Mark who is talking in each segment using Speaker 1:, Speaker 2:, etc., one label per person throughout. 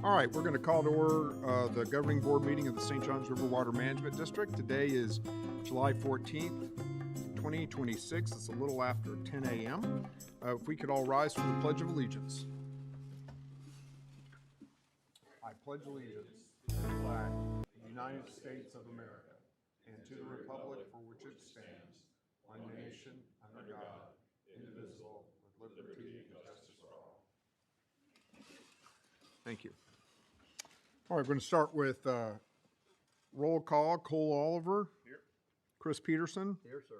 Speaker 1: All right, we're going to call to order the governing board meeting of the St. Johns River Water Management District. Today is July 14th, 2026. It's a little after 10 a.m. If we could all rise for the Pledge of Allegiance. I pledge allegiance to the flag of the United States of America and to the republic for which it stands, one nation, under God, indivisible, with liberty and justice for all. Thank you. All right, we're going to start with roll call. Cole Oliver. Here. Chris Peterson.
Speaker 2: Here, sir.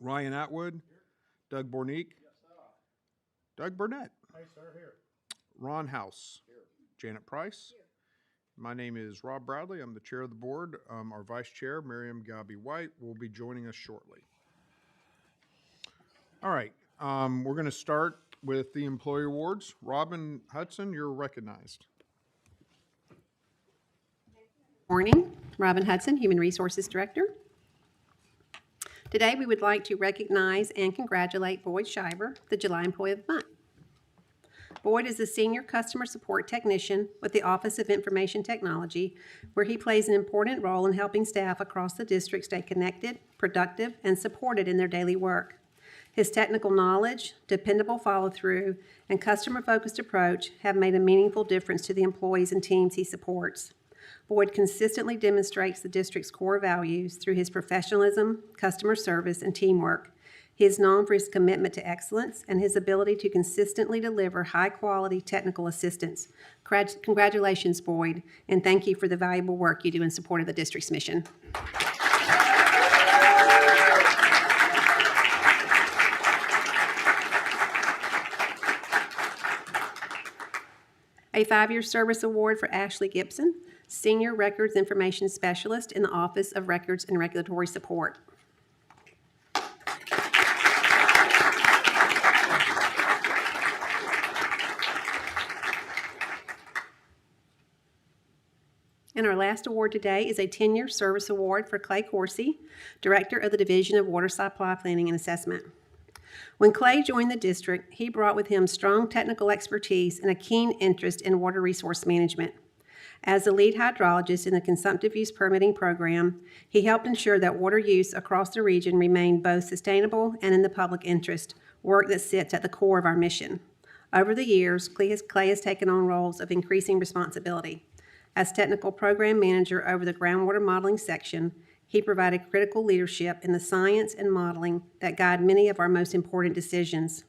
Speaker 1: Ryan Atwood. Here. Doug Bornique. Yes, sir. Doug Burnett.
Speaker 2: Hey, sir. Here.
Speaker 1: Ron House.
Speaker 2: Here.
Speaker 1: Janet Price. Here. My name is Rob Bradley. I'm the chair of the board. Our vice chair, Miriam Gabi White, will be joining us shortly. All right, we're going to start with the employee awards. Robin Hudson, you're recognized.
Speaker 3: Morning, Robin Hudson, Human Resources Director. Today we would like to recognize and congratulate Boyd Shiver, the July Employee of the Month. Boyd is a senior customer support technician with the Office of Information Technology, where he plays an important role in helping staff across the district stay connected, productive, and supported in their daily work. His technical knowledge, dependable follow-through, and customer-focused approach have made a meaningful difference to the employees and teams he supports. Boyd consistently demonstrates the district's core values through his professionalism, customer service, and teamwork. He is known for his commitment to excellence and his ability to consistently deliver high-quality technical assistance. Congratulations, Boyd, and thank you for the valuable work you do in support of the district's mission. A 5-year service award for Ashley Gibson, Senior Records Information Specialist in the Office of Records and Regulatory Support. And our last award today is a 10-year service award for Clay Coursey, Director of the Division of Water Supply Planning and Assessment. When Clay joined the district, he brought with him strong technical expertise and a keen interest in water resource management. As the lead hydrologist in the consumptive use permitting program, he helped ensure that water use across the region remained both sustainable and in the public interest, work that sits at the core of our mission. Over the years, Clay has taken on roles of increasing responsibility. As technical program manager over the groundwater modeling section, he provided critical leadership in the science and modeling that guide many of our most important decisions.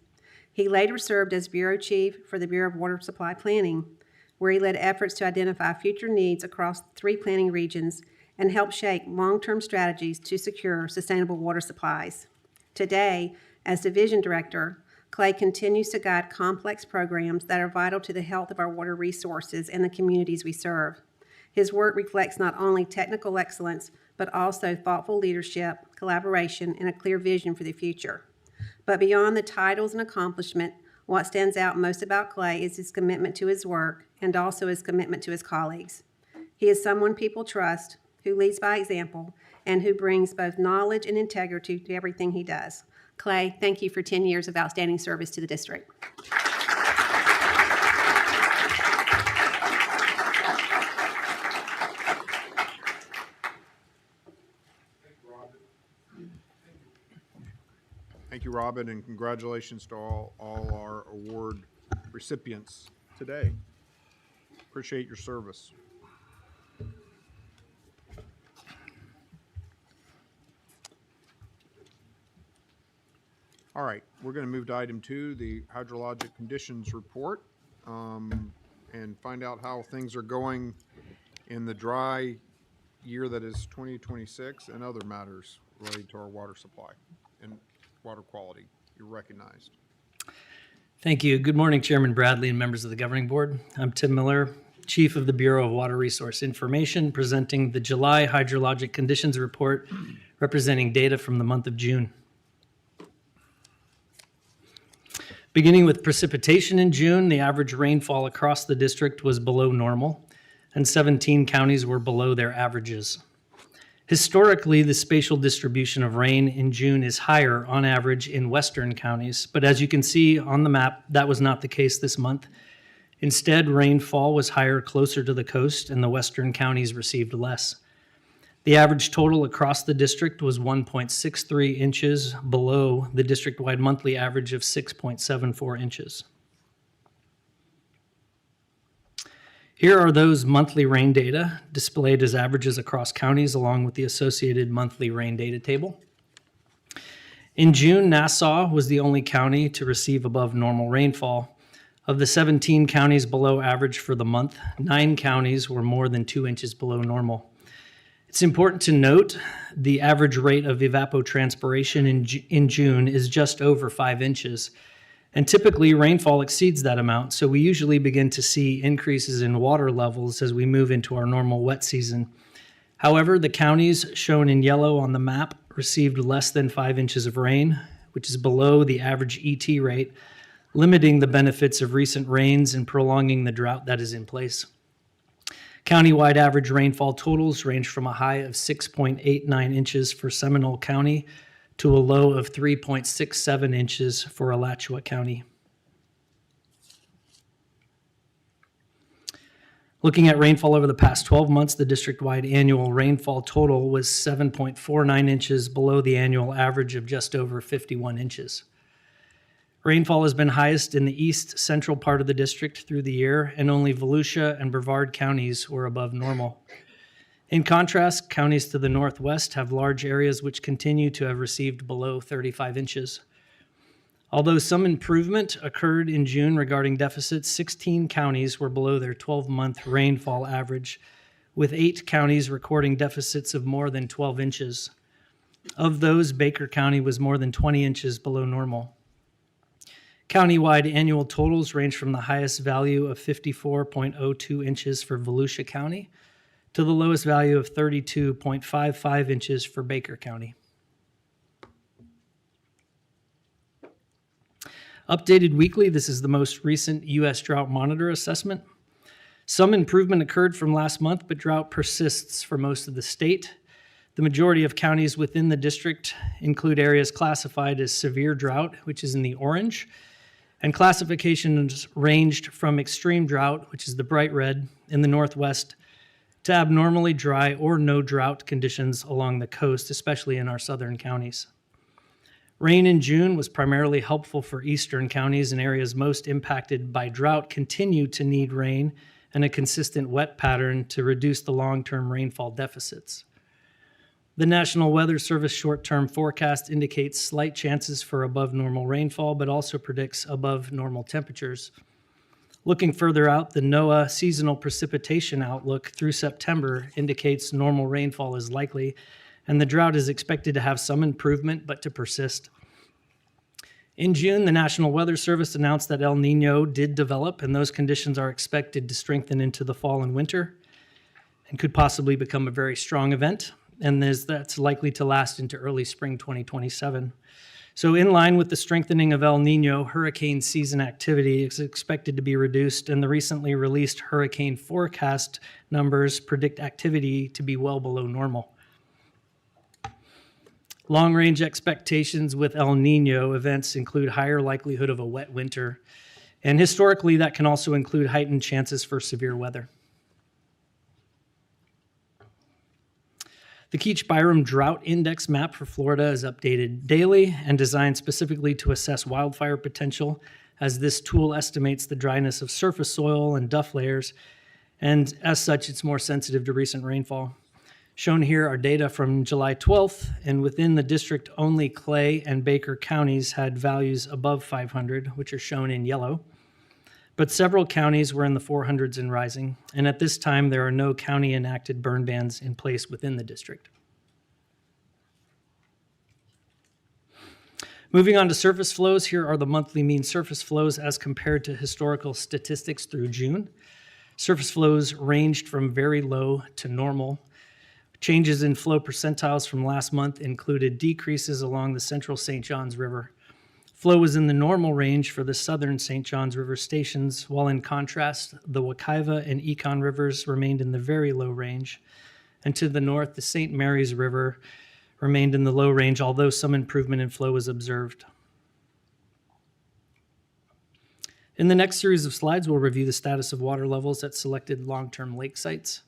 Speaker 3: He later served as bureau chief for the Bureau of Water Supply Planning. where he led efforts to identify future needs across 3 planning regions and helped shape long-term strategies to secure sustainable water supplies. Today, as Division Director, Clay continues to guide complex programs that are vital to the health of our water resources and the communities we serve. His work reflects not only technical excellence, but also thoughtful leadership, collaboration, and a clear vision for the future. But beyond the titles and accomplishment, what stands out most about Clay is his commitment to his work and also his commitment to his colleagues. He is someone people trust, who leads by example, and who brings both knowledge and integrity to everything he does. Clay, thank you for 10 years of outstanding service to the district.
Speaker 1: Thank you, Robin, and congratulations to all our award recipients today. Appreciate your service. All right, we're going to move to item 2, the hydrologic conditions report, and find out how things are going in the dry year that is 2026 and other matters related to our water supply and water quality. You're recognized.
Speaker 2: Thank you. Good morning, Chairman Bradley and members of the Governing Board. I'm Tim Miller, Chief of the Bureau of Water Resource Information, presenting the July Hydrologic Conditions Report, representing data from the month of June. Beginning with precipitation in June, the average rainfall across the district was below normal, and 17 counties were below their averages. Historically, the spatial distribution of rain in June is higher on average in western counties, but as you can see on the map, that was not the case this month. Instead, rainfall was higher closer to the coast, and the western counties received less. The average total across the district was 1.63 inches below the district-wide monthly average of 6.74 inches. Here are those monthly rain data displayed as averages across counties along with the associated monthly rain data table. In June, Nassau was the only county to receive above normal rainfall. Of the 17 counties below average for the month, 9 counties were more than 2 inches below normal. It's important to note the average rate of evapotranspiration in June is just over 5 inches. And typically rainfall exceeds that amount, so we usually begin to see increases in water levels as we move into our normal wet season. However, the counties shown in yellow on the map received less than 5 inches of rain, which is below the average ET rate, limiting the benefits of recent rains and prolonging the drought that is in place. Countywide average rainfall totals range from a high of 6.89 inches for Seminole County to a low of 3.67 inches for Alachua County. Looking at rainfall over the past 12 months, the district-wide annual rainfall total was 7.49 inches below the annual average of just over 51 inches. Rainfall has been highest in the east central part of the district through the year, and only Volusia and Brevard counties were above normal. In contrast, counties to the northwest have large areas which continue to have received below 35 inches. Although some improvement occurred in June regarding deficits, 16 counties were below their 12-month rainfall average, with 8 counties recording deficits of more than 12 inches. Of those, Baker County was more than 20 inches below normal. Countywide annual totals range from the highest value of 54.02 inches for Volusia County to the lowest value of 32.55 inches for Baker County. Updated weekly, this is the most recent U.S. Drought Monitor assessment. Some improvement occurred from last month, but drought persists for most of the state. The majority of counties within the district include areas classified as severe drought, which is in the orange, and classifications ranged from extreme drought, which is the bright red, in the northwest, to abnormally dry or no drought conditions along the coast, especially in our southern counties. Rain in June was primarily helpful for eastern counties, and areas most impacted by drought continue to need rain and a consistent wet pattern to reduce the long-term rainfall deficits. The National Weather Service short-term forecast indicates slight chances for above normal rainfall, but also predicts above normal temperatures. Looking further out, the NOAA seasonal precipitation outlook through September indicates normal rainfall is likely, and the drought is expected to have some improvement, but to persist. In June, the National Weather Service announced that El Nino did develop, and those conditions are expected to strengthen into the fall and winter and could possibly become a very strong event, and that's likely to last into early spring 2027. So in line with the strengthening of El Nino, hurricane season activity is expected to be reduced, and the recently released hurricane forecast numbers predict activity to be well below normal. Long-range expectations with El Nino events include higher likelihood of a wet winter, and historically that can also include heightened chances for severe weather. The Keach-Byram Drought Index map for Florida is updated daily and designed specifically to assess wildfire potential, as this tool estimates the dryness of surface soil and duff layers, and as such, it's more sensitive to recent rainfall. Shown here are data from July 12th, and within the district, only Clay and Baker counties had values above 500, which are shown in yellow. But several counties were in the 400s and rising, and at this time, there are no county-enacted burn bans in place within the district. Moving on to surface flows, here are the monthly mean surface flows as compared to historical statistics through June. Surface flows ranged from very low to normal. Changes in flow percentiles from last month included decreases along the central St. Johns River. Flow was in the normal range for the southern St. Johns River stations, while in contrast, the Wekiva and Econ rivers remained in the very low range. And to the north, the St. Mary's River remained in the low range, although some improvement in flow was observed. In the next series of slides, we'll review the status of water levels at selected long-term lake sites.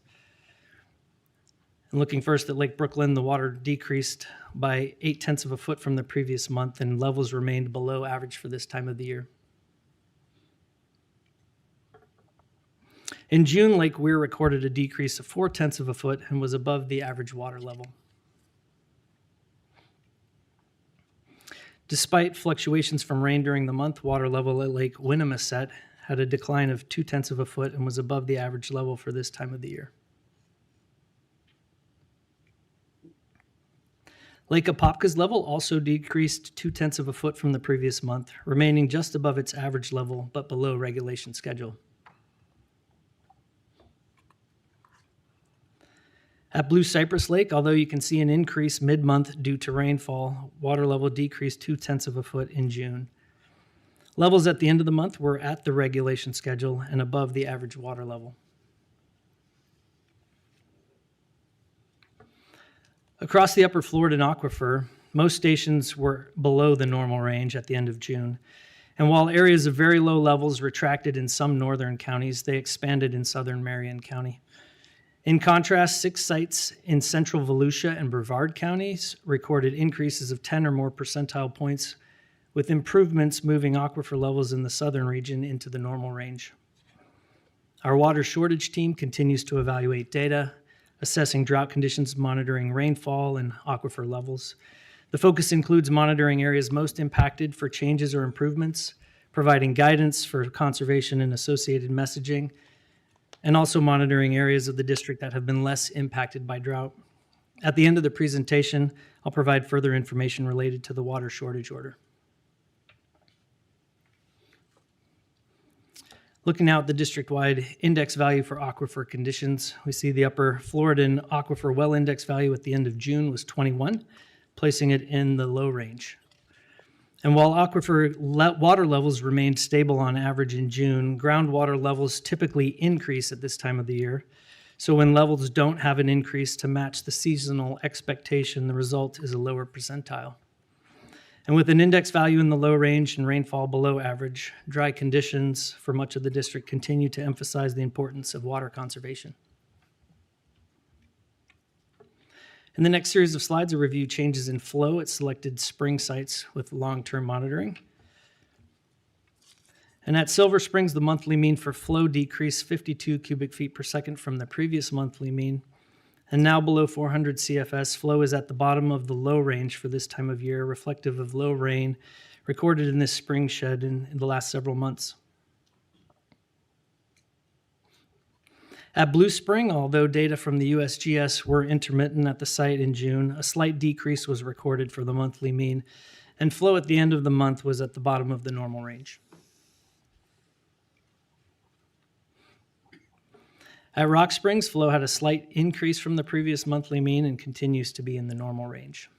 Speaker 2: And looking first at Lake Brooklyn, the water decreased by 0.8 of a foot from the previous month, and levels remained below average for this time of the year. In June, Lake Weir recorded a decrease of 0.4 of a foot and was above the average water level. Despite fluctuations from rain during the month, water level at Lake Winnimisset had a decline of 0.2 of a foot and was above the average level for this time of the year. Lake Apopka's level also decreased 0.2 of a foot from the previous month, remaining just above its average level but below regulation schedule. At Blue Cypress Lake, although you can see an increase mid-month due to rainfall, water level decreased 0.2 of a foot in June. Levels at the end of the month were at the regulation schedule and above the average water level. Across the upper Floridan aquifer, most stations were below the normal range at the end of June. And while areas of very low levels retracted in some northern counties, they expanded in southern Marion County. In contrast, 6 sites in central Volusia and Brevard counties recorded increases of 10 or more percentile points, with improvements moving aquifer levels in the southern region into the normal range. Our water shortage team continues to evaluate data, assessing drought conditions, monitoring rainfall and aquifer levels. The focus includes monitoring areas most impacted for changes or improvements, providing guidance for conservation and associated messaging, and also monitoring areas of the district that have been less impacted by drought. At the end of the presentation, I'll provide further information related to the water shortage order. Looking now at the district-wide index value for aquifer conditions, we see the upper Floridan aquifer well index value at the end of June was 21, placing it in the low range. And while aquifer water levels remained stable on average in June, groundwater levels typically increase at this time of the year. So when levels don't have an increase to match the seasonal expectation, the result is a lower percentile. And with an index value in the low range and rainfall below average, dry conditions for much of the district continue to emphasize the importance of water conservation. In the next series of slides, I'll review changes in flow at selected spring sites with long-term monitoring. And at Silver Springs, the monthly mean for flow decreased 52 cubic feet per second from the previous monthly mean. And now below 400 CFS, flow is at the bottom of the low range for this time of year, reflective of low rain recorded in this spring shed in the last several months. At Blue Spring, although data from the USGS were intermittent at the site in June, a slight decrease was recorded for the monthly mean, and flow at the end of the month was at the bottom of the normal range. At Rock Springs, flow had a slight increase from the previous monthly mean and continues to be in the normal range.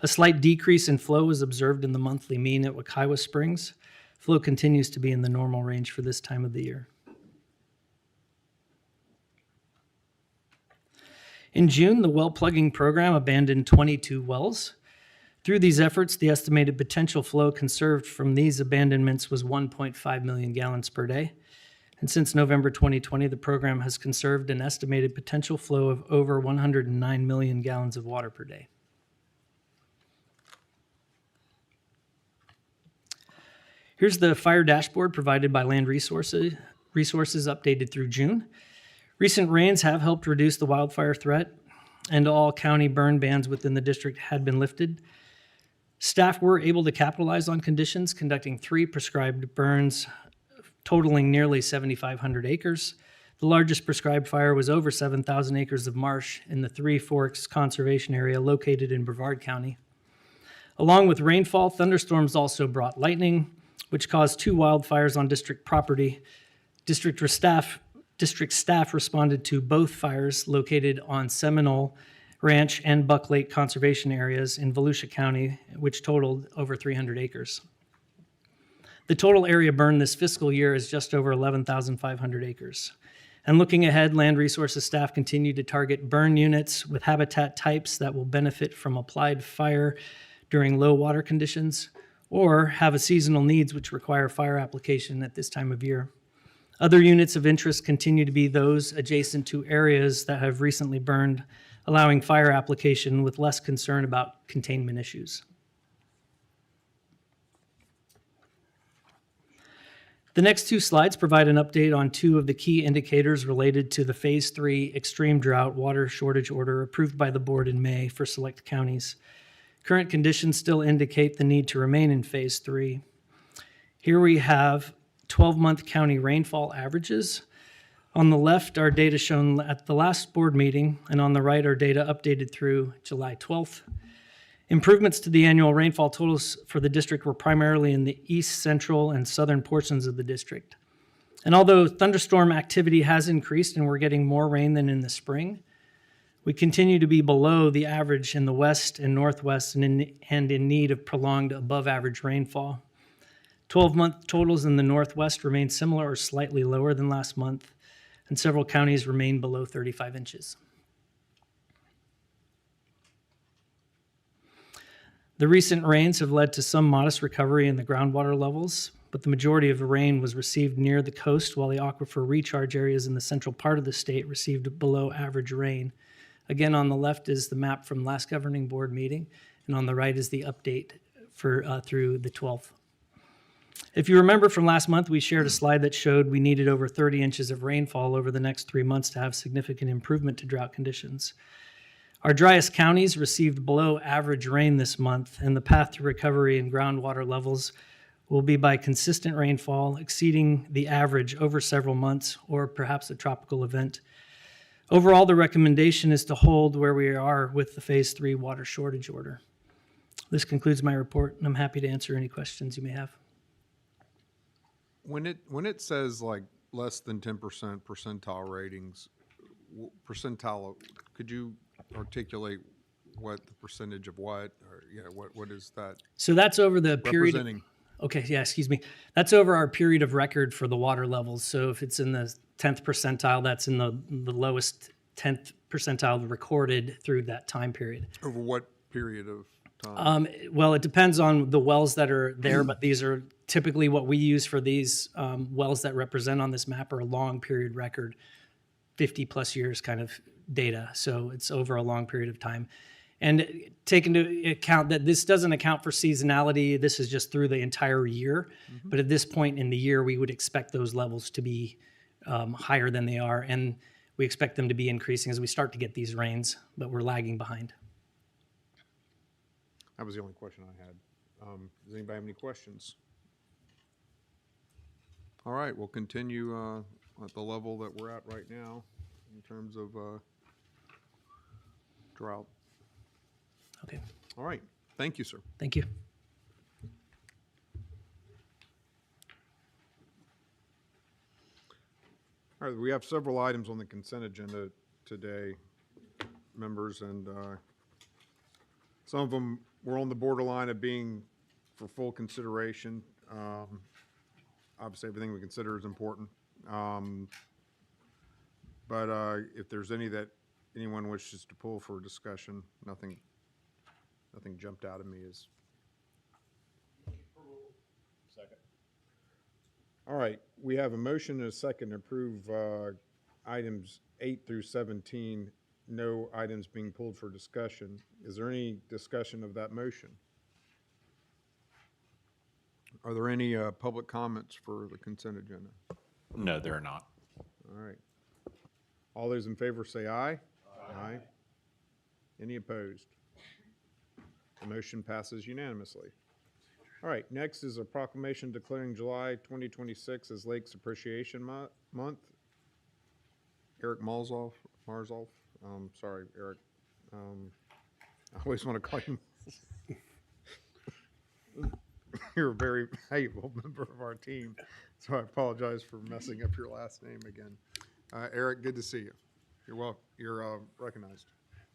Speaker 2: A slight decrease in flow was observed in the monthly mean at Wekiwa Springs. Flow continues to be in the normal range for this time of the year. In June, the well plugging program abandoned 22 wells. Through these efforts, the estimated potential flow conserved from these abandonments was 1.5 million gallons per day. And since November 2020, the program has conserved an estimated potential flow of over 109 million gallons of water per day. Here's the fire dashboard provided by Land Resources updated through June. Recent rains have helped reduce the wildfire threat, and all county burn bans within the district had been lifted. Staff were able to capitalize on conditions, conducting 3 prescribed burns totaling nearly 7,500 acres. The largest prescribed fire was over 7,000 acres of marsh in the Three Forks Conservation Area located in Brevard County. Along with rainfall, thunderstorms also brought lightning, which caused 2 wildfires on district property. District staff responded to both fires located on Seminole Ranch and Buck Lake conservation areas in Volusia County, which totaled over 300 acres. The total area burned this fiscal year is just over 11,500 acres. And looking ahead, Land Resources staff continue to target burn units with habitat types that will benefit from applied fire during low water conditions, or have a seasonal needs which require fire application at this time of year. Other units of interest continue to be those adjacent to areas that have recently burned, allowing fire application with less concern about containment issues. The next 2 slides provide an update on 2 of the key indicators related to the Phase 3 extreme drought water shortage order approved by the board in May for select counties. Current conditions still indicate the need to remain in Phase 3. Here we have 12-month county rainfall averages. On the left are data shown at the last board meeting, and on the right are data updated through July 12th. Improvements to the annual rainfall totals for the district were primarily in the east, central, and southern portions of the district. And although thunderstorm activity has increased and we're getting more rain than in the spring, we continue to be below the average in the west and northwest and in need of prolonged above-average rainfall. 12-month totals in the northwest remain similar or slightly lower than last month, and several counties remain below 35 inches. The recent rains have led to some modest recovery in the groundwater levels, but the majority of the rain was received near the coast, while the aquifer recharge areas in the central part of the state received below average rain. Again, on the left is the map from last governing board meeting, and on the right is the update for through the 12th. If you remember from last month, we shared a slide that showed we needed over 30 inches of rainfall over the next 3 months to have significant improvement to drought conditions. Our driest counties received below average rain this month, and the path to recovery in groundwater levels will be by consistent rainfall exceeding the average over several months, or perhaps a tropical event. Overall, the recommendation is to hold where we are with the Phase 3 water shortage order. This concludes my report, and I'm happy to answer any questions you may have.
Speaker 1: When it says like less than 10% percentile ratings, percentile, could you articulate what the percentage of what, or what is that?
Speaker 2: So that's over the period.
Speaker 1: Representing.
Speaker 2: Okay, yeah, excuse me. That's over our period of record for the water levels. So if it's in the 10th percentile, that's in the lowest 10th percentile recorded through that time period.
Speaker 1: Over what period of time?
Speaker 2: Well, it depends on the wells that are there, but these are typically what we use for these wells that represent on this map are a long period record, 50 plus years kind of data. So it's over a long period of time. And take into account that this doesn't account for seasonality. This is just through the entire year. Mm-hmm. But at this point in the year, we would expect those levels to be higher than they are. And we expect them to be increasing as we start to get these rains, but we're lagging behind.
Speaker 1: That was the only question I had. Does anybody have any questions? All right, we'll continue at the level that we're at right now in terms of drought.
Speaker 2: Okay,
Speaker 1: All right, thank you, sir.
Speaker 2: thank you.
Speaker 1: All right, we have several items on the consent agenda today, members, and some of them were on the borderline of being for full consideration. Obviously, everything we consider is important. But if there's any that anyone wishes to pull for discussion, nothing jumped out at me as.
Speaker 4: Second.
Speaker 1: All right, we have a motion and a second to approve items 8 through 17, no items being pulled for discussion. Is there any discussion of that motion? Are there any public comments for the consent agenda?
Speaker 4: No, there are not.
Speaker 1: All right. All those in favor say aye. Aye. Any opposed? The motion passes unanimously. All right, next is a proclamation declaring July 2026 as Lakes Appreciation Month. Eric Marzolf, sorry, Eric. I always want to call you. You're a very valuable member of our team, so I apologize for messing up your last name again. Eric, good to see you. You're welcome. You're recognized.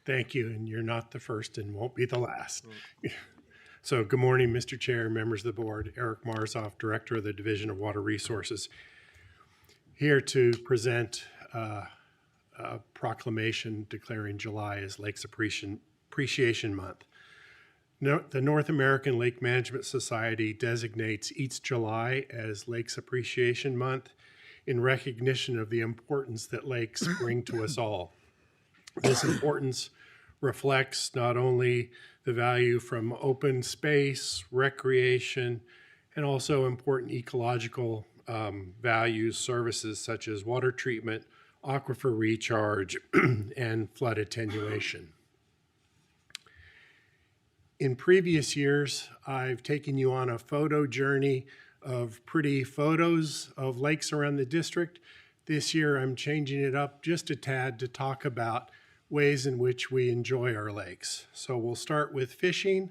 Speaker 5: Thank you, and you're not the first and won't be the last. So good morning, Mr. Chair, members of the board. Eric Marzoff, Director of the Division of Water Resources, here to present a proclamation declaring July as Lakes Appreciation Month. The North American Lake Management Society designates each July as Lakes Appreciation Month in recognition of the importance that lakes bring to us all. This importance reflects not only the value from open space, recreation, and also important ecological values, services such as water treatment, aquifer recharge, and flood attenuation. In previous years, I've taken you on a photo journey of pretty photos of lakes around the district. This year, I'm changing it up just a tad to talk about ways in which we enjoy our lakes. So we'll start with fishing,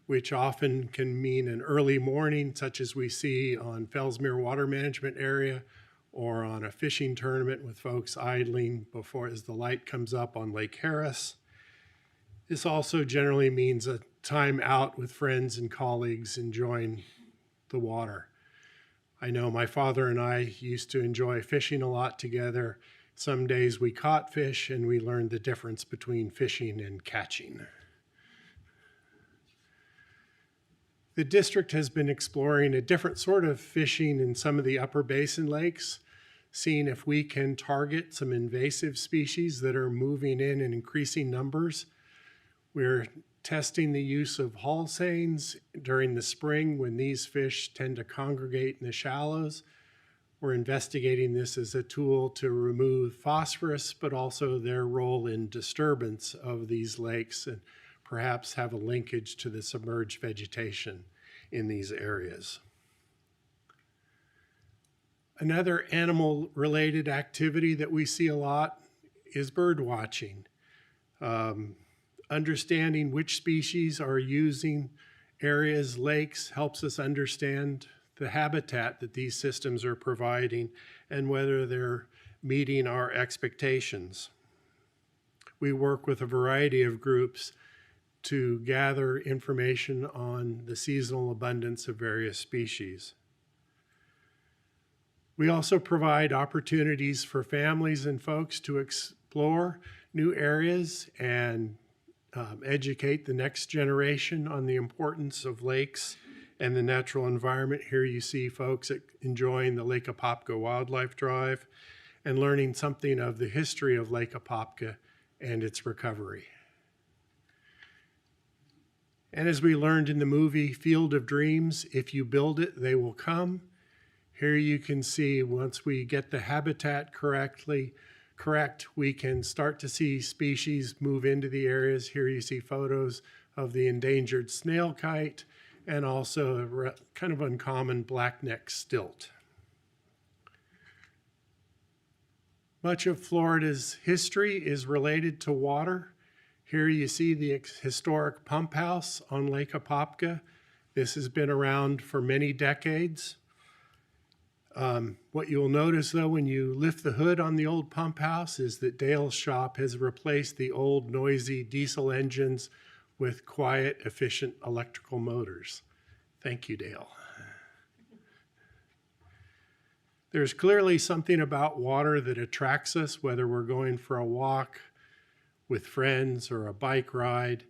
Speaker 5: which often can mean an early morning, such as we see on Fellsmere Water Management Area, or on a fishing tournament with folks idling before as the light comes up on Lake Harris. This also generally means a time out with friends and colleagues enjoying the water. I know my father and I used to enjoy fishing a lot together. Some days we caught fish and we learned the difference between fishing and catching. The district has been exploring a different sort of fishing in some of the upper basin lakes, seeing if we can target some invasive species that are moving in increasing numbers. We're testing the use of haul seines during the spring when these fish tend to congregate in the shallows. We're investigating this as a tool to remove phosphorus, but also their role in disturbance of these lakes and perhaps have a linkage to the submerged vegetation in these areas. Another animal-related activity that we see a lot is bird watching. Understanding which species are using areas, lakes, helps us understand the habitat that these systems are providing and whether they're meeting our expectations. We work with a variety of groups to gather information on the seasonal abundance of various species. We also provide opportunities for families and folks to explore new areas and educate the next generation on the importance of lakes and the natural environment. Here you see folks enjoying the Lake Apopka Wildlife Drive and learning something of the history of Lake Apopka and its recovery. And as we learned in the movie Field of Dreams, if you build it, they will come. Here you can see once we get the habitat correct, we can start to see species move into the areas. Here you see photos of the endangered snail kite and also a kind of uncommon blackneck stilt. Much of Florida's history is related to water. Here you see the historic pump house on Lake Apopka. This has been around for many decades. What you'll notice though when you lift the hood on the old pump house is that Dale's shop has replaced the old noisy diesel engines with quiet, efficient electrical motors. Thank you, Dale. There's clearly something about water that attracts us, whether we're going for a walk with friends or a bike ride.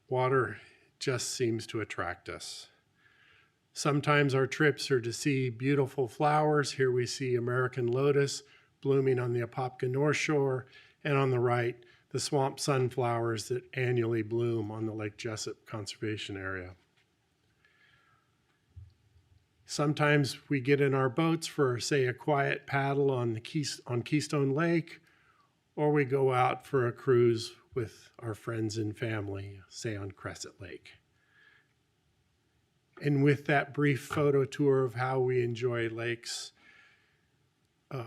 Speaker 5: Water just seems to attract us. Sometimes our trips are to see beautiful flowers. Here we see American lotus blooming on the Apopka North Shore, and on the right, the swamp sunflowers that annually bloom on the Lake Jessup Conservation Area. Sometimes we get in our boats for, say, a quiet paddle on Keystone Lake, or we go out for a cruise with our friends and family, say on Crescent Lake. And with that brief photo tour of how we enjoy lakes,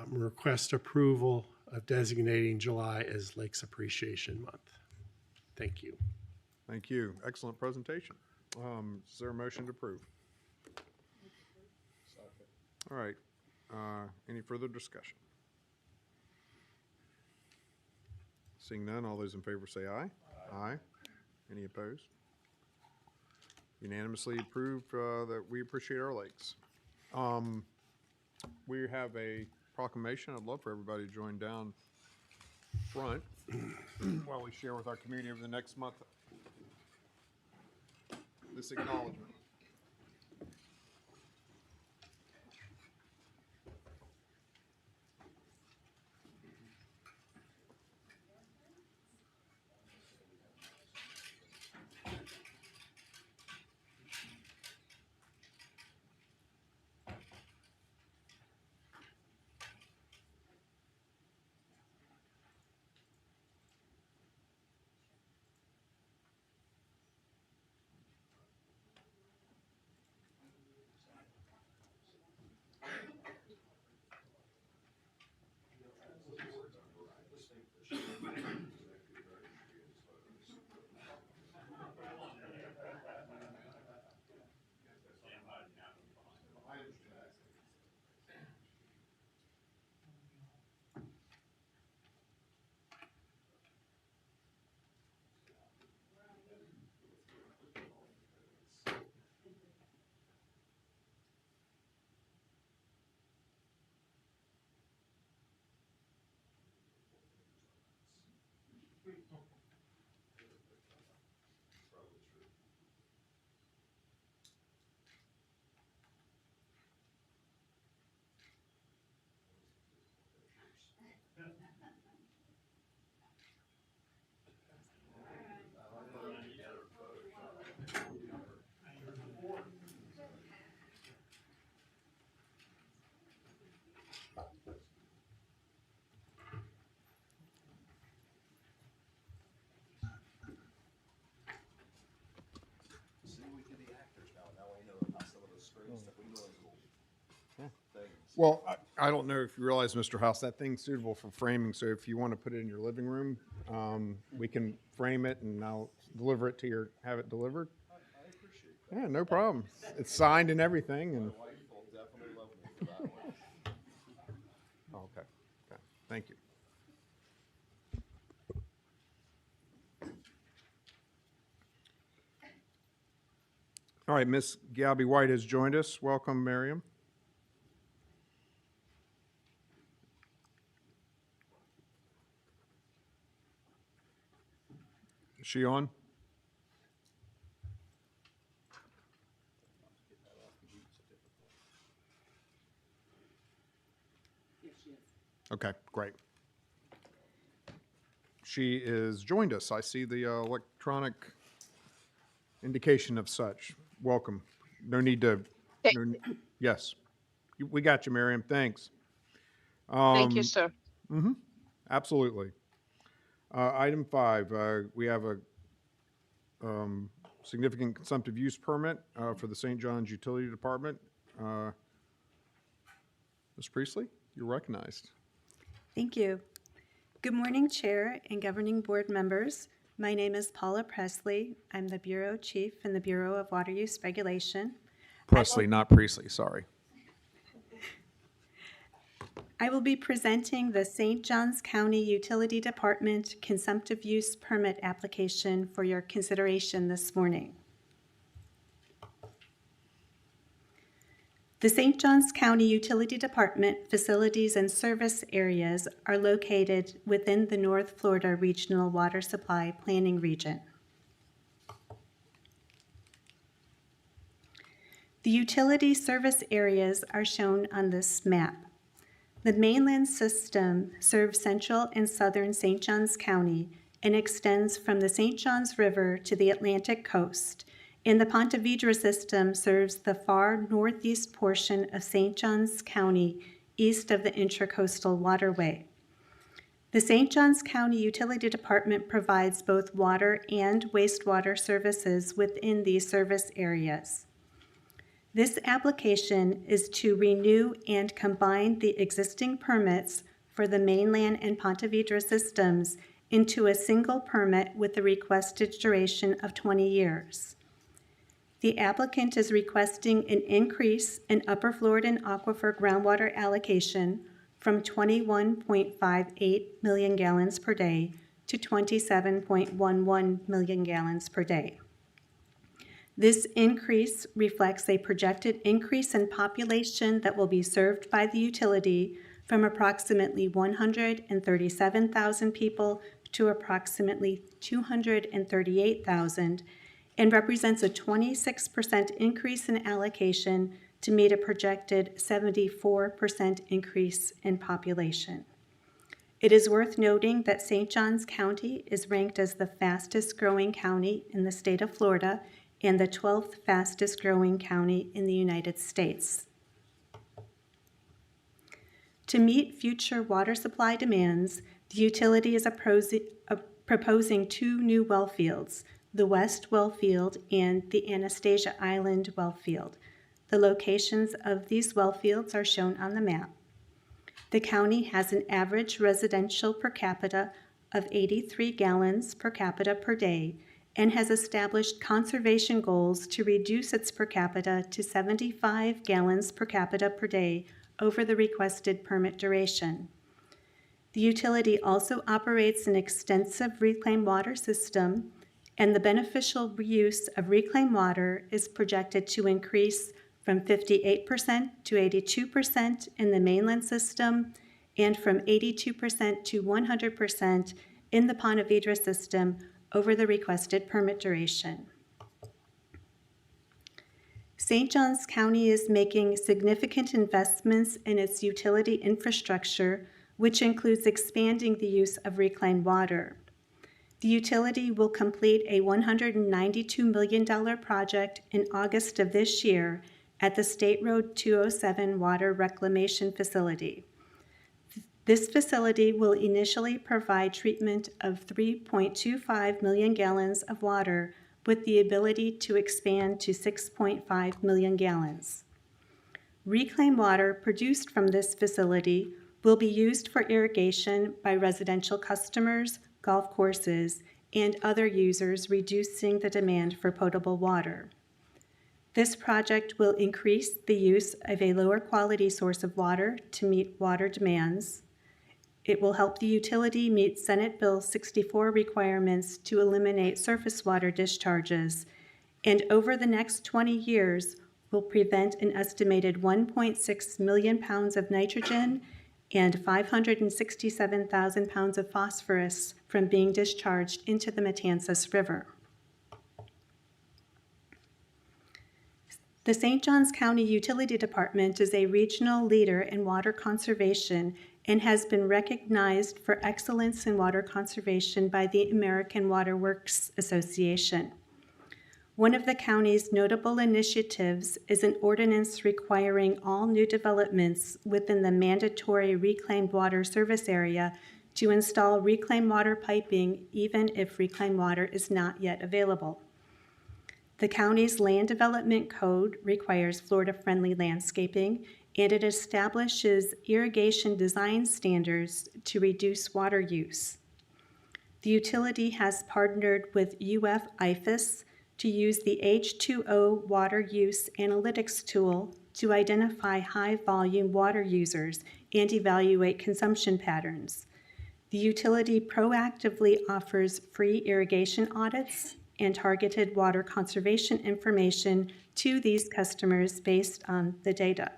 Speaker 5: request approval of designating July as Lakes Appreciation Month. Thank you.
Speaker 1: Thank you. Excellent presentation. Is there a motion to approve? All right. Any further discussion? Seeing none, all those in favor say aye. Aye. Any opposed? Unanimously approved that we appreciate our lakes. We have a proclamation. I'd love for everybody to join down front while we share with our community over the next month this acknowledgement. Well, I don't know if you realize, Mr. House, that thing's suitable for framing, so if you want to put it in your living room, we can frame it and I'll deliver it to have it delivered.
Speaker 6: I appreciate that.
Speaker 1: Yeah, no problem. It's signed and everything, and.
Speaker 6: My wife will definitely love me for that one.
Speaker 1: Oh, okay, okay, thank you. All right, Miss Gabby White has joined us. Welcome, Miriam. Is she on? Okay, great. She is joined us. I see the electronic indication of such. Welcome. No need to. Yes, we got you, Miriam. Thanks.
Speaker 7: Thank you, sir.
Speaker 1: Absolutely. Item 5, we have a significant consumptive use permit for the St. John's Utility Department. Ms. Priestley, you're recognized.
Speaker 8: Thank you. Good morning, Chair and Governing Board members. My name is Paula Presley. I'm the Bureau Chief in the Bureau of Water Use Regulation.
Speaker 1: Presley, not Priestley, sorry.
Speaker 8: I will be presenting the St. Johns County Utility Department Consumptive Use Permit application for your consideration this morning. The St. Johns County Utility Department facilities and service areas are located within the North Florida Regional Water Supply Planning Region. The utility service areas are shown on this map. The mainland system serves central and southern St. Johns County and extends from the St. Johns River to the Atlantic coast, and the Ponte Vedra system serves the far northeast portion of St. Johns County east of the Intracoastal Waterway. The St. Johns County Utility Department provides both water and wastewater services within these service areas. This application is to renew and combine the existing permits for the mainland and Ponte Vedra systems into a single permit with the requested duration of 20 years. The applicant is requesting an increase in Upper Floridan Aquifer groundwater allocation from 21.58 million gallons per day to 27.11 million gallons per day. This increase reflects a projected increase in population that will be served by the utility from approximately 137,000 people to approximately 238,000, and represents a 26% increase in allocation to meet a projected 74% increase in population. It is worth noting that St. Johns County is ranked as the fastest growing county in the state of Florida and the 12th fastest growing county in the United States. To meet future water supply demands, the utility is proposing two new well fields, the West Well Field and the Anastasia Island Well Field. The locations of these well fields are shown on the map. The county has an average residential per capita of 83 gallons per capita per day and has established conservation goals to reduce its per capita to 75 gallons per capita per day over the requested permit duration. The utility also operates an extensive reclaimed water system, and the beneficial reuse of reclaimed water is projected to increase from 58% to 82% in the mainland system and from 82% to 100% in the Ponte Vedra system over the requested permit duration. St. Johns County is making significant investments in its utility infrastructure, which includes expanding the use of reclaimed water. The utility will complete a $192 million project in August of this year at the State Road 207 Water Reclamation Facility. This facility will initially provide treatment of 3.25 million gallons of water with the ability to expand to 6.5 million gallons. Reclaimed water produced from this facility will be used for irrigation by residential customers, golf courses, and other users, reducing the demand for potable water. This project will increase the use of a lower quality source of water to meet water demands. It will help the utility meet Senate Bill 64 requirements to eliminate surface water discharges, and over the next 20 years will prevent an estimated 1.6 million pounds of nitrogen and 567,000 pounds of phosphorus from being discharged into the Matanzas River. The St. Johns County Utility Department is a regional leader in water conservation and has been recognized for excellence in water conservation by the American Water Works Association. One of the county's notable initiatives is an ordinance requiring all new developments within the mandatory reclaimed water service area to install reclaimed water piping even if reclaimed water is not yet available. The county's land development code requires Florida-friendly landscaping and it establishes irrigation design standards to reduce water use. The utility has partnered with UF IFAS to use the H2O water use analytics tool to identify high-volume water users and evaluate consumption patterns. The utility proactively offers free irrigation audits and targeted water conservation information to these customers based on the data.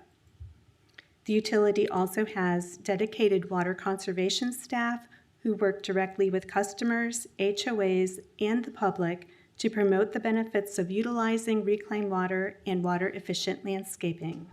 Speaker 8: The utility also has dedicated water conservation staff who work directly with customers, HOAs, and the public to promote the benefits of utilizing reclaimed water and water-efficient landscaping.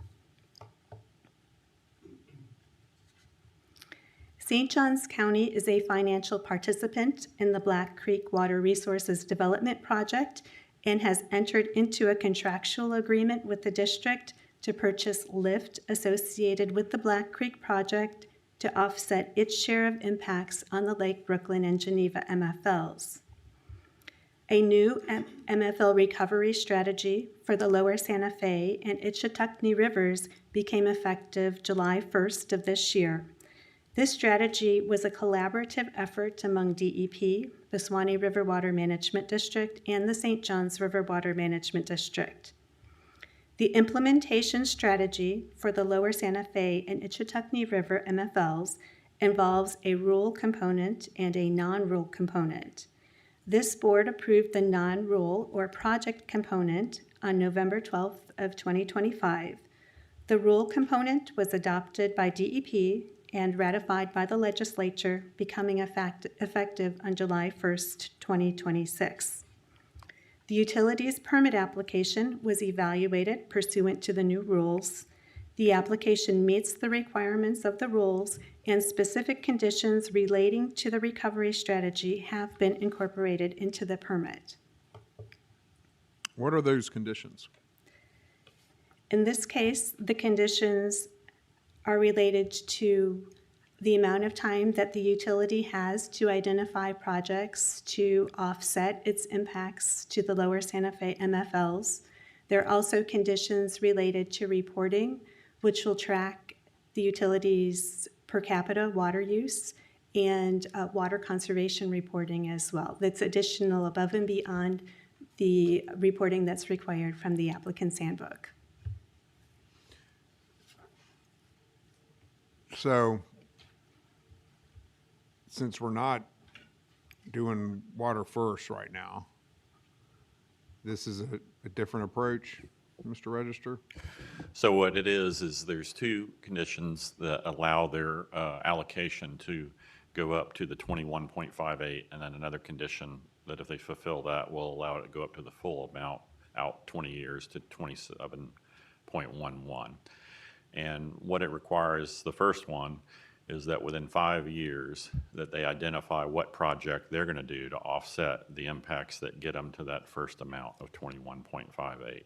Speaker 8: St. Johns County is a financial participant in the Black Creek Water Resources Development Project and has entered into a contractual agreement with the district to purchase lift associated with the Black Creek project to offset its share of impacts on the Lake Brooklyn and Geneva MFLs. A new MFL recovery strategy for the Lower Santa Fe and Itchitucknee rivers became effective July 1st of this year. This strategy was a collaborative effort among DEP, the Suwannee River Water Management District, and the St. Johns River Water Management District. The implementation strategy for the Lower Santa Fe and Itchitucknee River MFLs involves a rule component and a non-rule component. This board approved the non-rule or project component on November 12th of 2025. The rule component was adopted by DEP and ratified by the legislature, becoming effective on July 1st, 2026. The utilities permit application was evaluated pursuant to the new rules. The application meets the requirements of the rules, and specific conditions relating to the recovery strategy have been incorporated into the permit.
Speaker 6: What are those conditions?
Speaker 8: In this case, the conditions are related to the amount of time that the utility has to identify projects to offset its impacts to the Lower Santa Fe MFLs. There are also conditions related to reporting, which will track the utility's per capita water use and water conservation reporting as well. That's additional above and beyond the reporting that's required from the applicant's handbook.
Speaker 1: So, since we're not doing water first right now, this is a different approach, Mr. Register?
Speaker 4: So what it is there's two conditions that allow their allocation to go up to the 21.58, and then another condition that if they fulfill that will allow it to go up to the full amount out 20 years to 27.11. And what it requires, the first one, is that within 5 years that they identify what project they're going to do to offset the impacts that get them to that first amount of 21.58.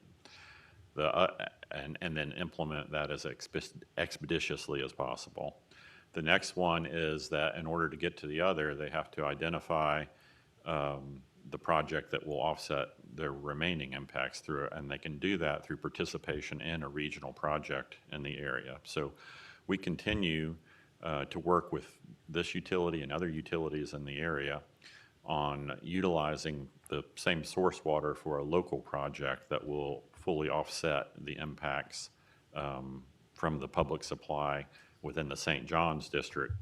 Speaker 4: And then implement that as expeditiously as possible. The next one is that in order to get to the other, they have to identify the project that will offset their remaining impacts through it, and they can do that through participation in a regional project in the area. So we continue to work with this utility and other utilities in the area on utilizing the same source water for a local project that will fully offset the impacts from the public supply within the St. Johns district,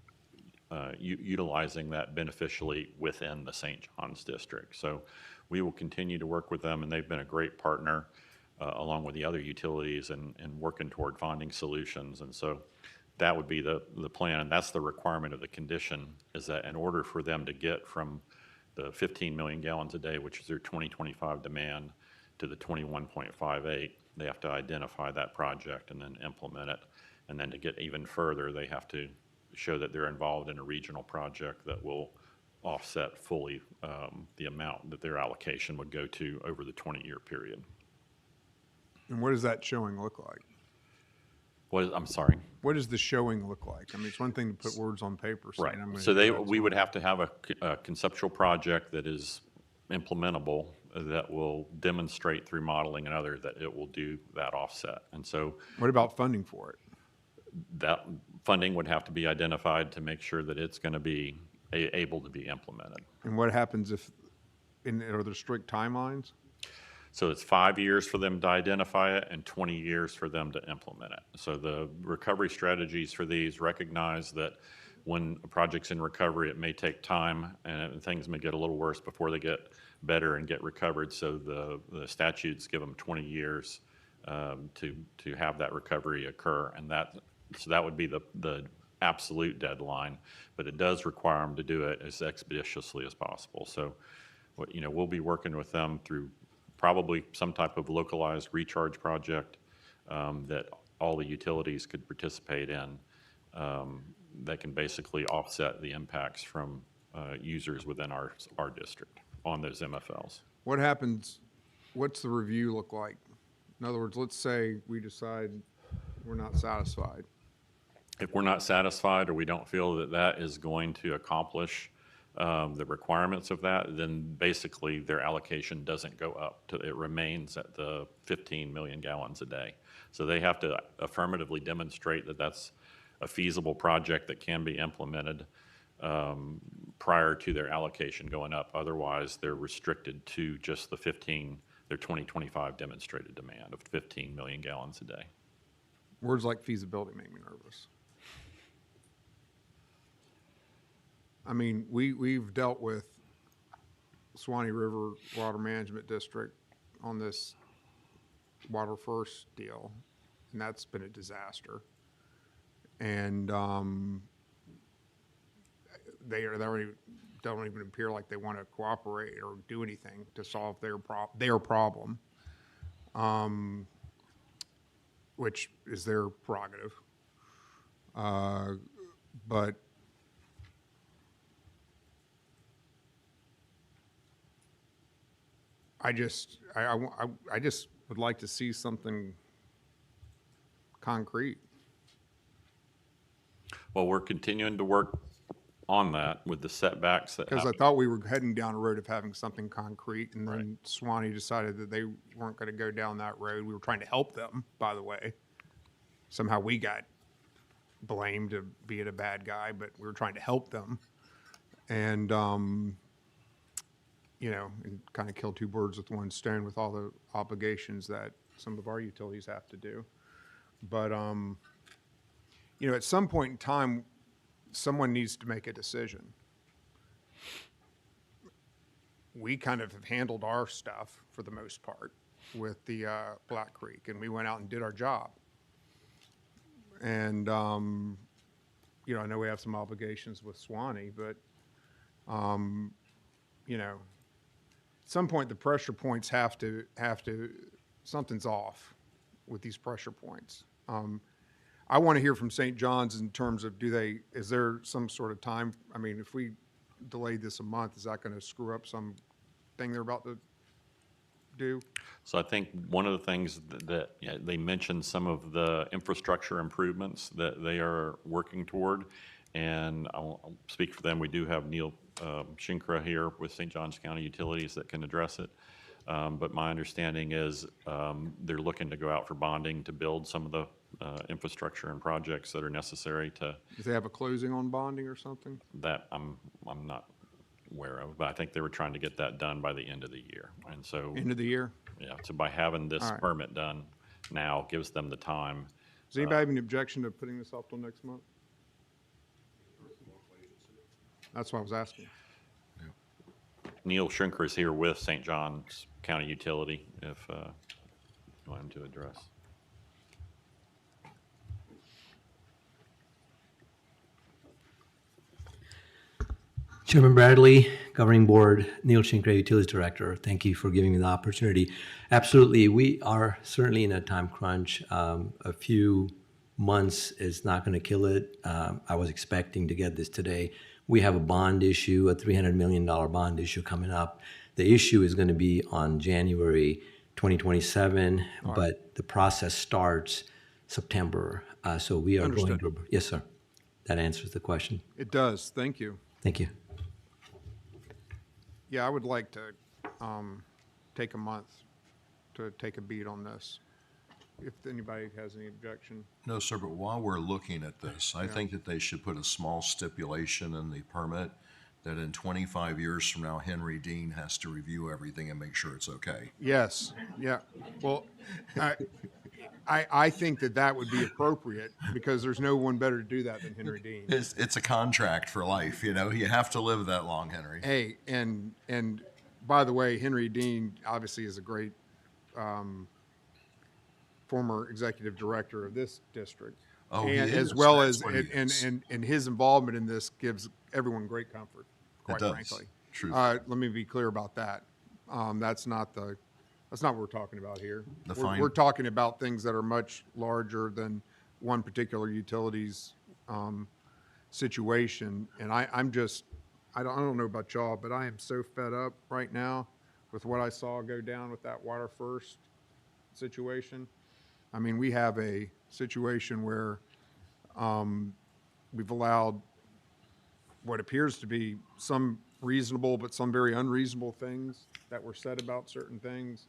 Speaker 4: utilizing that beneficially within the St. Johns district. So we will continue to work with them, and they've been a great partner along with the other utilities and working toward finding solutions. And so that would be the plan, and that's the requirement of the condition, is that in order for them to get from the 15 million gallons a day, which is their 2025 demand, to the 21.58, they have to identify that project and then implement it. And then to get even further, they have to show that they're involved in a regional project that will offset fully the amount that their allocation would go to over the 20-year period.
Speaker 1: And what does that showing look like?
Speaker 4: I'm sorry.
Speaker 1: What does the showing look like? I mean, it's one thing to put words on paper. Saying,
Speaker 4: Right.
Speaker 1: I'm gonna
Speaker 4: So
Speaker 1: do that.
Speaker 4: we would have to have a conceptual project that is implementable, that will demonstrate through modeling and other that it will do that offset. And so
Speaker 1: What about funding for it?
Speaker 4: that funding would have to be identified to make sure that it's going to be able to be implemented.
Speaker 6: And what happens if, are there strict timelines?
Speaker 4: So it's 5 years for them to identify it and 20 years for them to implement it. So the recovery strategies for these recognize that when a project's in recovery, it may take time and things may get a little worse before they get better and get recovered. So the statutes give them 20 years to have that recovery occur. And so that would be the absolute deadline, but it does require them to do it as expeditiously as possible. So, we'll be working with them through probably some type of localized recharge project that all the utilities could participate in that can basically offset the impacts from users within our district on those MFLs.
Speaker 6: What happens, what's the review look like? In other words, let's say we decide we're not satisfied.
Speaker 4: If we're not satisfied or we don't feel that that is going to accomplish the requirements of that, then basically their allocation doesn't go up. It remains at the 15 million gallons a day. So they have to affirmatively demonstrate that that's a feasible project that can be implemented prior to their allocation going up. Otherwise, they're restricted to just their 2025 demonstrated demand of 15 million gallons a day.
Speaker 6: Words like feasibility make me nervous. I mean, we've dealt with Swanee River Water Management District on this Water First deal, and that's been a disaster. And they don't even appear like they want to cooperate or do anything to solve their problem, which is their prerogative. But I just would like to see something concrete.
Speaker 4: Well, we're continuing to work on that with the setbacks that
Speaker 6: Because I
Speaker 4: happen.
Speaker 6: thought we were heading down a road of having something concrete, and then Swanee decided that they weren't going to go down that road. We were trying to help them, by the way. Somehow we got blamed of being a bad guy, but we were trying to help them. And, and kind of kill two birds with one stone with all the obligations that some of our utilities have to do. But, at some point in time, someone needs to make a decision. We kind of have handled our stuff for the most part with the Black Creek, and we went out and did our job. And, I know we have some obligations with Swanee, but, at some point the pressure points have to, something's off with these pressure points. I want to hear from St. John's in terms of is there some sort of time? I mean, if we delayed this a month, is that going to screw up something they're about to do?
Speaker 4: So I think one of the things that they mentioned some of the infrastructure improvements that they are working toward, and I'll speak for them. We do have Neil Shinkra here with St. Johns County Utilities that can address it. But my understanding is they're looking to go out for bonding to build some of the infrastructure and projects that are necessary to.
Speaker 6: Do they have a closing on bonding or something?
Speaker 4: That I'm not aware of, but I think they were trying to get that done by the end of the year. And so,
Speaker 6: End of the year?
Speaker 4: yeah, so by having this
Speaker 6: All right.
Speaker 4: permit done now gives them the time.
Speaker 6: Does anybody have any objection to putting this off till next month? That's what I was asking.
Speaker 4: Neil Shrinker is here with St. Johns County Utility, if you want him to address.
Speaker 9: Chairman Bradley, Governing Board, Neil Shinkra, Utilities Director, thank you for giving me the opportunity. Absolutely, we are certainly in a time crunch. A few months is not going to kill it. I was expecting to get this today. We have a bond issue, a $300 million bond issue coming up. The issue is going to be on January 2027, but the process starts September. So we are going to, yes, sir. That answers the question.
Speaker 6: It does. Thank you.
Speaker 9: Thank you.
Speaker 6: Yeah, I would like to take a month to take a beat on this. if anybody has any objection.
Speaker 10: No, sir, but while we're looking at this, I think that they should put a small stipulation in the permit that in 25 years from now, Henry Dean has to review everything and make sure it's okay.
Speaker 6: Yes, yeah. Well, I think that would be appropriate because there's no one better to do that than Henry Dean.
Speaker 10: It's a contract for life, you know? You have to live that long, Henry.
Speaker 6: Hey, and by the way, Henry Dean obviously is a great former executive director of this district.
Speaker 10: Oh, he
Speaker 6: and
Speaker 10: is.
Speaker 6: as well
Speaker 10: That's
Speaker 6: as
Speaker 10: what he is.
Speaker 6: and his involvement in this gives everyone great comfort, quite
Speaker 10: does.
Speaker 6: frankly.
Speaker 10: Truth.
Speaker 6: Let me be clear about that. That's not what we're talking about here. We're talking about things that are much larger than one particular utility's situation. And I don't know about y'all, but I am so fed up right now with what I saw go down with that Water First situation. I mean, we have a situation where we've allowed what appears to be some reasonable but some very unreasonable things that were said about certain things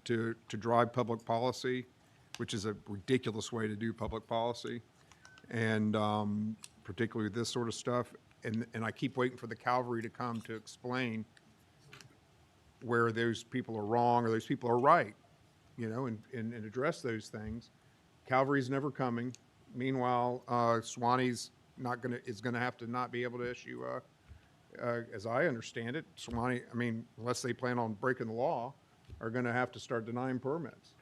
Speaker 6: to drive public policy, which is a ridiculous way to do public policy, and particularly with this sort of stuff. And I keep waiting for the cavalry to come to explain where those people are wrong or those people are right, you know, and address those things. Cavalry's never coming. Meanwhile, Swanee's is gonna have to not be able to issue, as I understand it, Swanee, I mean, unless they plan on breaking the law, are gonna have to start denying permits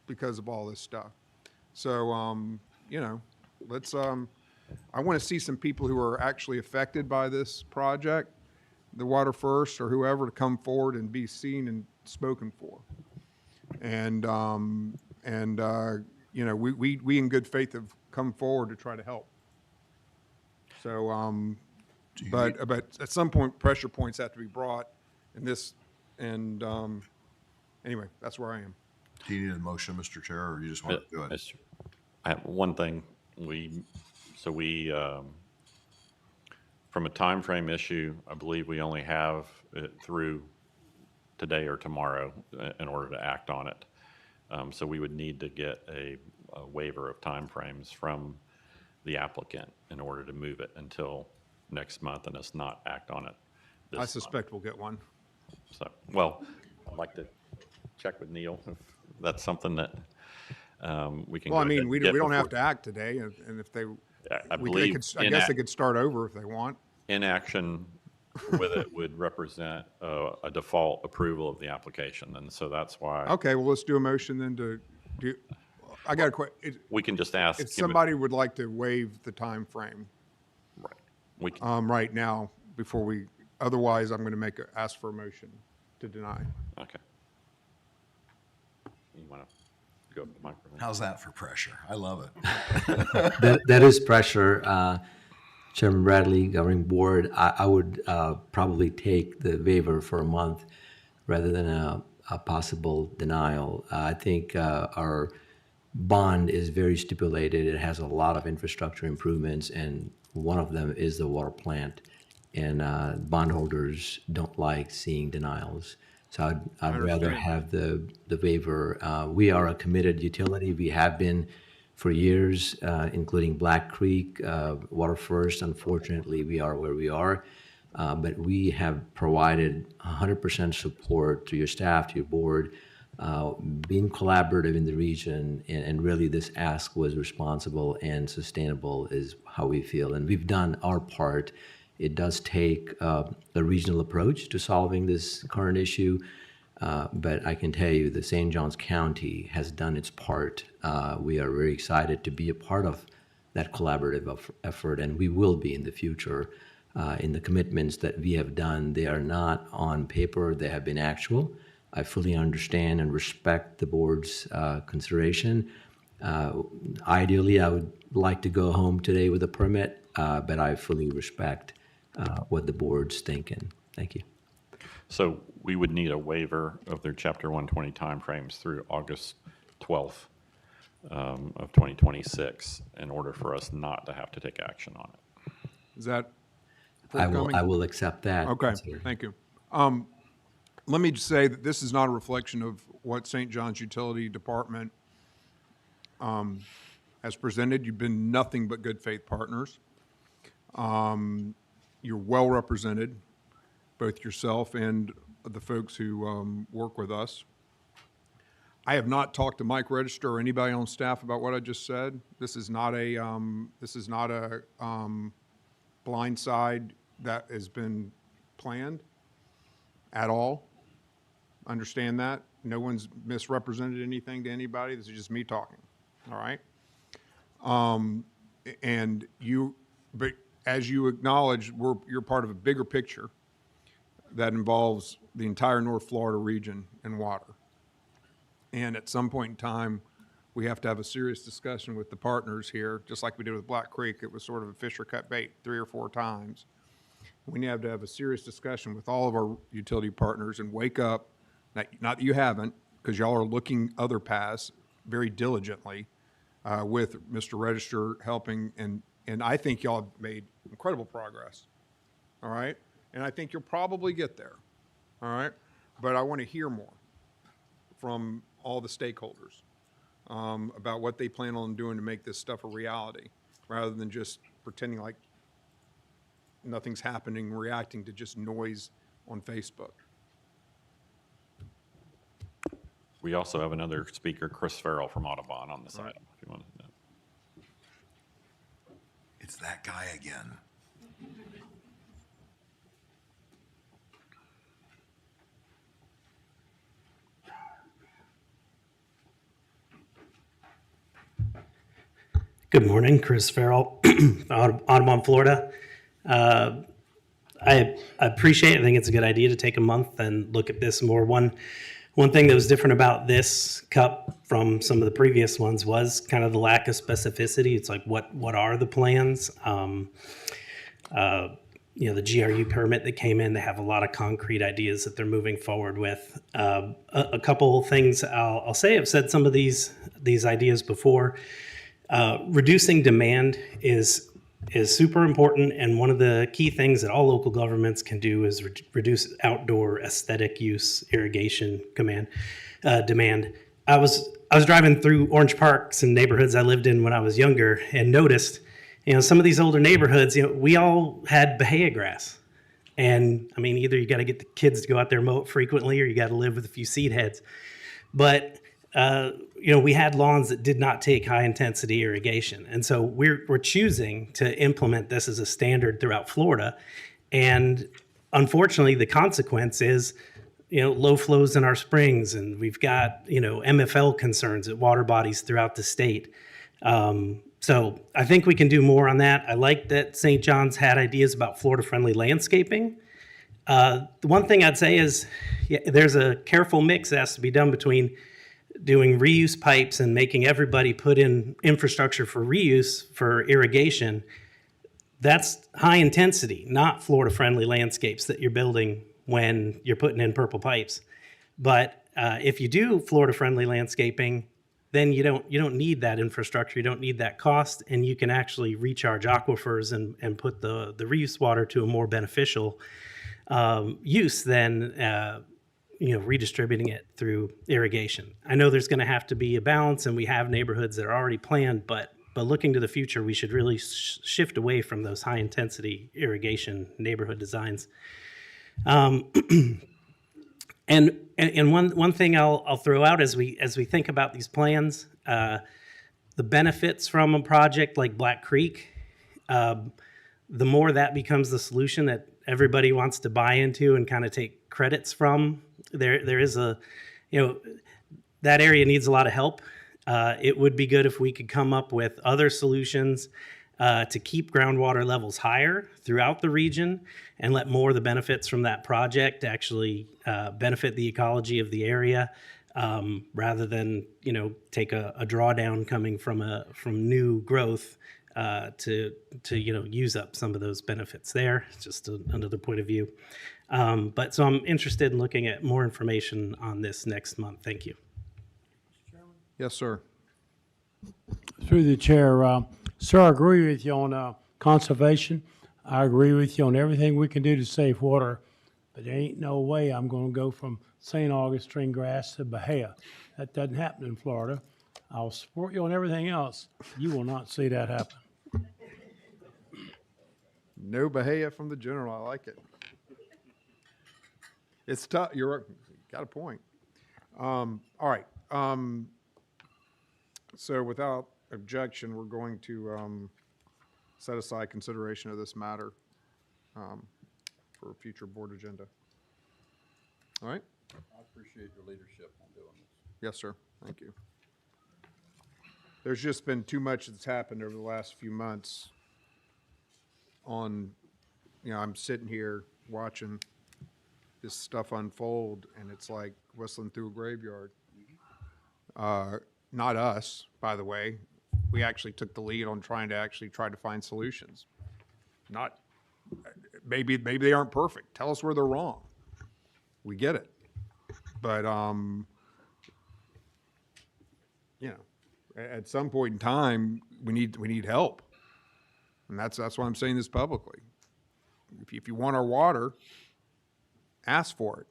Speaker 6: because of all this stuff. So, you know, let's, I want to see some people who are actually affected by this project, the Water First or whoever, to come forward and be seen and spoken for. And you know, we in good faith have come forward to try to help. So, but at some point, pressure points have to be brought in this, and anyway, that's where I am.
Speaker 10: Do you need a motion, Mr. Chair, or you just want to do it?
Speaker 4: I have one thing. From a time frame issue, I believe we only have it through today or tomorrow in order to act on it. So we would need to get a waiver of timeframes from the applicant in order to move it until next month and us not act on it this
Speaker 6: I
Speaker 4: month.
Speaker 6: suspect we'll get one.
Speaker 4: So, well, I'd like to check with Neil if that's something that we can.
Speaker 6: Well, I
Speaker 4: go ahead
Speaker 6: mean,
Speaker 4: and
Speaker 6: we
Speaker 4: get
Speaker 6: don't have
Speaker 4: before-
Speaker 6: to act today, and if they,
Speaker 4: I
Speaker 6: we,
Speaker 4: believe
Speaker 6: I guess they could start over if they want.
Speaker 4: inaction with it would represent a default approval of the application, and so that's why
Speaker 6: Okay, well, let's do a motion then to do, I got a question.
Speaker 4: we can just ask.
Speaker 6: If somebody would like to waive the time frame
Speaker 4: Right. We can,
Speaker 6: right now before we, otherwise I'm going to ask for a motion to deny.
Speaker 4: okay. You want to go up the microphone?
Speaker 10: How's that for pressure? I love it.
Speaker 9: That is pressure. Chairman Bradley, governing board, I would probably take the waiver for a month rather than a possible denial. I think our bond is very stipulated. It has a lot of infrastructure improvements, and one of them is the water plant. And bondholders don't like seeing denials. So I'd rather have the waiver. We are a committed utility. We have been for years, including Black Creek, Water First. Unfortunately, we are where we are. But we have provided 100% support to your staff, to your board, being collaborative in the region, and really this ask was responsible and sustainable is how we feel. And we've done our part. It does take a regional approach to solving this current issue, but I can tell you that St. Johns County has done its part. We are very excited to be a part of that collaborative effort, and we will be in the future. In the commitments that we have done, they are not on paper, they have been actual. I fully understand and respect the board's consideration. Ideally, I would like to go home today with a permit, but I fully respect what the board's thinking. Thank you.
Speaker 4: So we would need a waiver of their Chapter 120 timeframes through August 12th of 2026 in order for us not to have to take action on it.
Speaker 6: Is that
Speaker 9: I
Speaker 6: forthcoming?
Speaker 9: will accept that.
Speaker 6: Okay,
Speaker 9: Sir.
Speaker 6: thank you. let me just say that this is not a reflection of what St. John's Utility Department has presented. You've been nothing but good faith partners. You're well represented, both yourself and the folks who work with us. I have not talked to Mike Register or anybody on staff about what I just said. This is not a blind side that has been planned at all. Understand that. No one's misrepresented anything to anybody. This is just me talking. All right. But as you acknowledge, you're part of a bigger picture that involves the entire North Florida region and water. And at some point in time, we have to have a serious discussion with the partners here, just like we did with Black Creek. It was sort of a fish or cut bait 3 or 4 times. We have to have a serious discussion with all of our utility partners and wake up. Not that you haven't, because y'all are looking other paths very diligently with Mr. Register helping. And I think y'all have made incredible progress. All right. And I think you'll probably get there. All right. But I want to hear more from all the stakeholders about what they plan on doing to make this stuff a reality, rather than just pretending like nothing's happening, reacting to just noise on Facebook.
Speaker 4: We also have another speaker, Chris Farrell from Audubon, on this item, if you want to know.
Speaker 10: It's that guy again.
Speaker 2: Good morning, Chris Farrell, Audubon, Florida. I appreciate it. I think it's a good idea to take a month and look at this more. One thing that was different about this cup from some of the previous ones was kind of the lack of specificity. It's like, what are the plans? The GRU permit that came in, they have a lot of concrete ideas that they're moving forward with. A couple things I'll say, I've said some of these ideas before. Reducing demand is super important, and one of the key things that all local governments can do is reduce outdoor aesthetic use irrigation demand. I was driving through Orange Parks and neighborhoods I lived in when I was younger, and noticed, some of these older neighborhoods, we all had bahia grass, and I mean, either you got to get the kids to go out there and mow it frequently, or you got to live with a few seed heads, but we had lawns that did not take high intensity irrigation. And so we're choosing to implement this as a standard throughout Florida. And unfortunately, the consequence is, low flows in our springs, and we've got, MFL concerns at water bodies throughout the state. So I think we can do more on that. I like that St. John's had ideas about Florida-friendly landscaping. The one thing I'd say is there's a careful mix that has to be done between doing reuse pipes and making everybody put in infrastructure for reuse for irrigation. That's high intensity, not Florida-friendly landscapes that you're building when you're putting in purple pipes. But if you do Florida-friendly landscaping, then you don't need that infrastructure, you don't need that cost, and you can actually recharge aquifers and put the reuse water to a more beneficial use than redistributing it through irrigation. I know there's going to have to be a balance, and we have neighborhoods that are already planned, but looking to the future, we should really shift away from those high intensity irrigation neighborhood designs. And one thing I'll throw out as we think about these plans, the benefits from a project like Black Creek, the more that becomes the solution that everybody wants to buy into and kind of take credits from. There is that area needs a lot of help. It would be good if we could come up with other solutions to keep groundwater levels higher throughout the region and let more of the benefits from that project actually benefit the ecology of the area, rather than take a drawdown coming from new growth to use up some of those benefits there. It's just another point of view. So I'm interested in looking at more information on this next month. Thank you.
Speaker 6: Yes, sir.
Speaker 11: Through the chair, sir, I agree with you on conservation. I agree with you on everything we can do to save water. but there ain't no way I'm gonna go from St. Augustine grass to Bahia. That doesn't happen in Florida. I'll support you on everything else. You will not see that happen.
Speaker 6: No Bahia from the general. I like it. It's tough. You got a point. All right. So without objection, we're going to set aside consideration of this matter for a future board agenda. All right?
Speaker 12: I appreciate your leadership on doing this.
Speaker 6: Yes, sir. Thank you. There's just been too much that's happened over the last few months on, I'm sitting here watching this stuff unfold, and it's like whistling through a graveyard. Not us, by the way. We actually took the lead on trying to find solutions. Not, maybe they aren't perfect. Tell us where they're wrong. We get it. But, at some point in time, we need help. And that's why I'm saying this publicly. If you want our water, ask for it.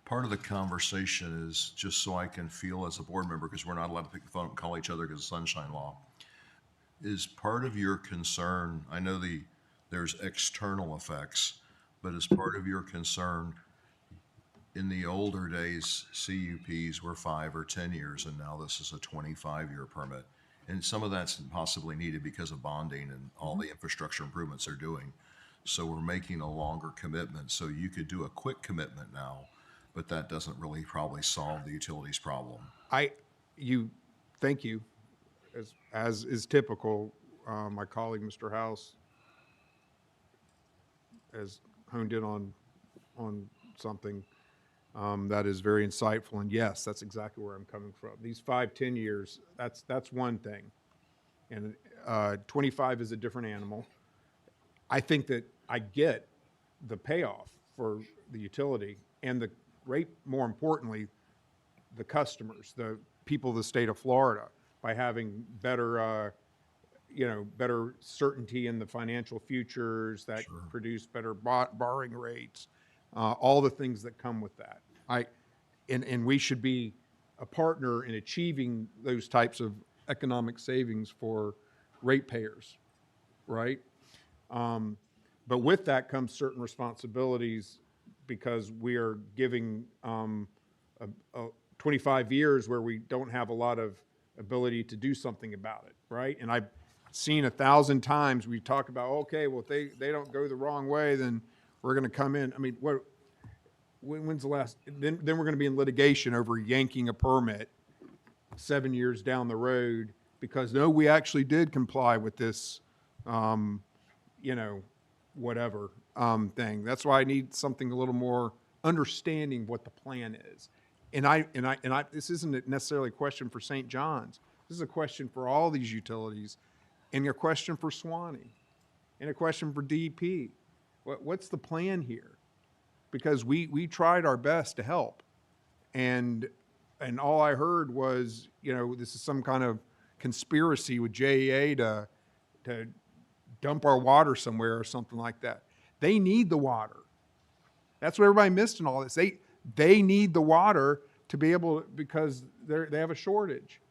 Speaker 10: Part of the conversation is just so I can feel as a board member, because we're not allowed to pick the phone up and call each other because of sunshine law. Is part of your concern, I know there's external effects, but is part of your concern, in the older days, CUPs were 5 or 10 years, and now this is a 25-year permit. And some of that's possibly needed because of bonding and all the infrastructure improvements they're doing. So we're making a longer commitment. So you could do a quick commitment now, but that doesn't really probably solve the utilities problem.
Speaker 6: Thank you. As is typical, my colleague, Mr. House, has honed in on something that is very insightful. And yes, that's exactly where I'm coming from. These 5-10 years, that's one thing. And 25 is a different animal. I think that I get the payoff for the utility and the rate, more importantly, the customers, the people of the state of Florida, by having better certainty in the financial futures that produce better borrowing rates, all the things that come with that. And we should be a partner in achieving those types of economic savings for ratepayers, right? But with that comes certain responsibilities, because we are giving 25 years where we don't have a lot of ability to do something about it, right? And I've seen 1,000 times we talk about, okay, well, if they don't go the wrong way, then we're going to come in. I mean, when's the last? Then we're going to be in litigation over yanking a permit 7 years down the road because, no, we actually did comply with this, whatever thing. That's why I need something a little more understanding what the plan is. And this isn't necessarily a question for St. John's. This is a question for all these utilities, and a question for Swanee, and a question for DEP. What's the plan here? Because we tried our best to help, and all I heard was, this is some kind of conspiracy with JEA to dump our water somewhere or something like that. They need the water. That's what everybody missed in all this. They need the water to be able, because they have a shortage.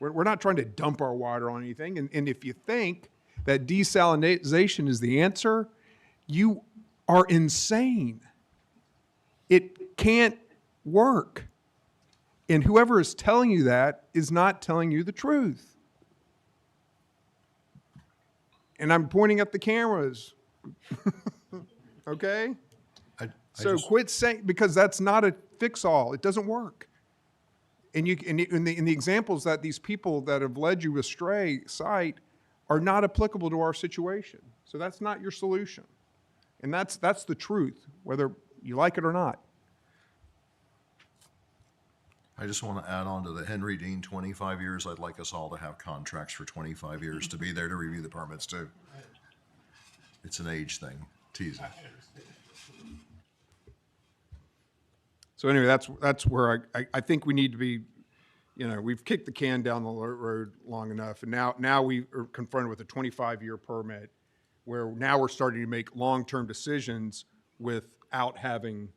Speaker 6: We're not trying to dump our water on anything. And if you think that desalination is the answer, you are insane. It can't work. And whoever is telling you that is not telling you the truth. And I'm pointing at the cameras. Okay? So quit saying, because that's not a fix-all. It doesn't work. And in the examples that these people that have led you astray cite are not applicable to our situation. So that's not your solution. And that's the truth, whether you like it or not.
Speaker 10: I just want to add on to the Henry Dean 25 years. I'd like us all to have contracts for 25 years to be there to review the permits too. It's an age thing. Teasing.
Speaker 6: So anyway, that's where I think we need to be you know, we've kicked the can down the road long enough, and now we are confronted with a 25-year permit, where now we're starting to make long-term decisions without having,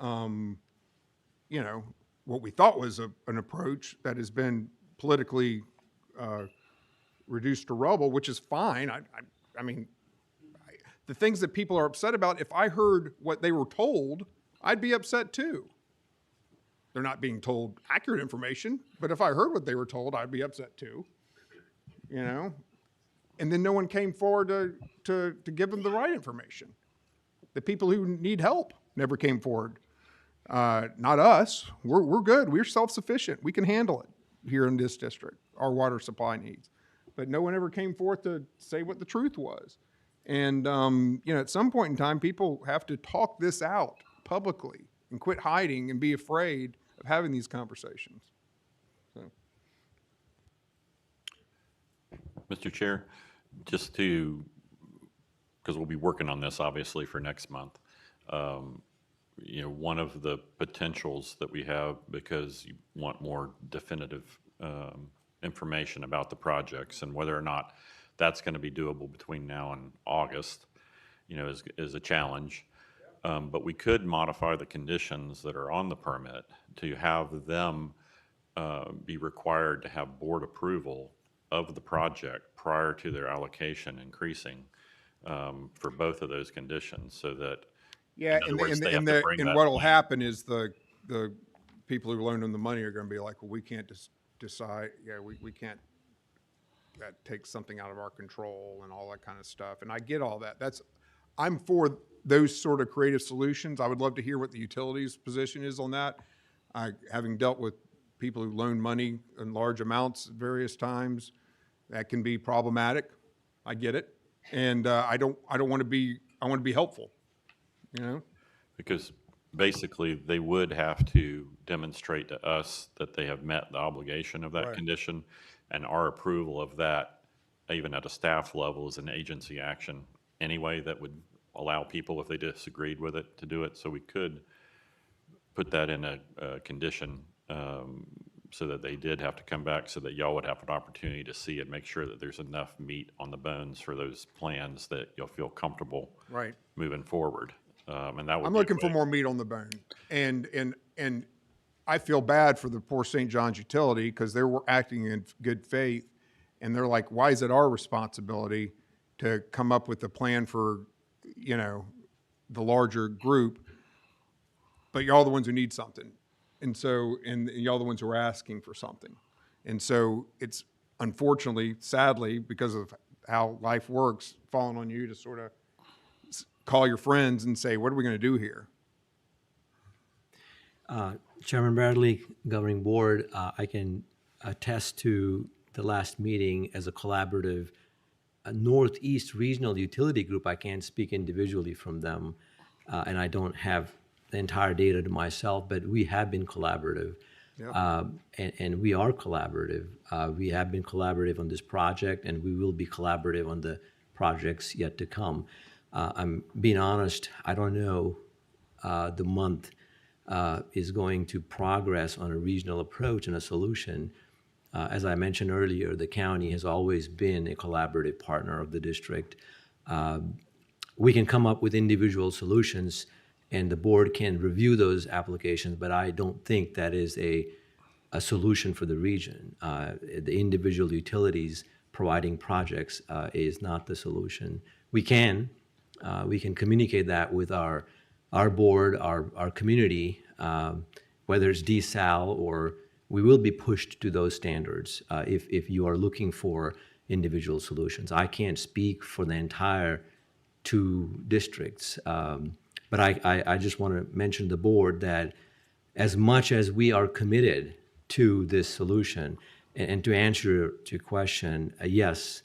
Speaker 6: you know, what we thought was an approach that has been politically reduced to rubble, which is fine. I mean, the things that people are upset about, if I heard what they were told, I'd be upset too. They're not being told accurate information, but if I heard what they were told, I'd be upset too, you know? And then no one came forward to give them the right information. The people who need help never came forward. Not us. We're good. We're self-sufficient. We can handle it here in this district, our water supply needs. But no one ever came forth to say what the truth was. And, you know, at some point in time, people have to talk this out publicly and quit hiding and be afraid of having these conversations. So.
Speaker 4: Mr. Chair, just to, because we'll be working on this obviously for next month. You know, one of the potentials that we have, because you want more definitive information about the projects and whether or not that's going to be doable between now and August, you know, is a challenge. But we could modify the conditions that are on the permit to have them be required to have board approval of the project prior to their allocation increasing for both of those conditions, so that
Speaker 6: Yeah,
Speaker 4: in other words, they have to bring that
Speaker 6: what'll
Speaker 4: plan.
Speaker 6: happen is the people who loan them the money are gonna be like, well, we can't decide, yeah, we can't, that takes something out of our control and all that kind of stuff. And I get all that. I'm for those sort of creative solutions. I would love to hear what the utilities position is on that. Having dealt with people who loan money in large amounts at various times, that can be problematic. I get it. And I want to be helpful, you know?
Speaker 4: Because basically, they would have to demonstrate to us that they have met the obligation of that
Speaker 6: Right.
Speaker 4: condition, and our approval of that, even at a staff level, is an agency action anyway that would allow people, if they disagreed with it, to do it. So we could put that in a condition so that they did have to come back, so that y'all would have an opportunity to see it, make sure that there's enough meat on the bones for those plans that you'll feel comfortable
Speaker 6: Right.
Speaker 4: moving forward. And that would
Speaker 6: I'm
Speaker 4: be
Speaker 6: looking for
Speaker 4: great.
Speaker 6: more meat on the bone. And I feel bad for the poor St. John's utility, because they were acting in good faith. And they're like, why is it our responsibility to come up with a plan for, you know, the larger group? But y'all the ones who need something. And so, and y'all the ones who are asking for something. And so it's unfortunately, sadly, because of how life works, falling on you to sort of call your friends and say, what are we going to do here?
Speaker 9: Chairman Bradley, Governing Board, I can attest to the last meeting as a collaborative Northeast Regional Utility Group. I can't speak individually from them, and I don't have the entire data to myself, but we have been collaborative.
Speaker 6: Yeah.
Speaker 9: And we are collaborative. We have been collaborative on this project, and we will be collaborative on the projects yet to come. I'm being honest, I don't know the month is going to progress on a regional approach and a solution. As I mentioned earlier, the county has always been a collaborative partner of the district. We can come up with individual solutions, and the board can review those applications, but I don't think that is a solution for the region. The individual utilities providing projects is not the solution. We can communicate that with our board, our community, whether it's DSAL, or we will be pushed to those standards if you are looking for individual solutions. I can't speak for the entire 2 districts, but I just want to mention to the board that as much as we are committed to this solution, and to answer your question, yes,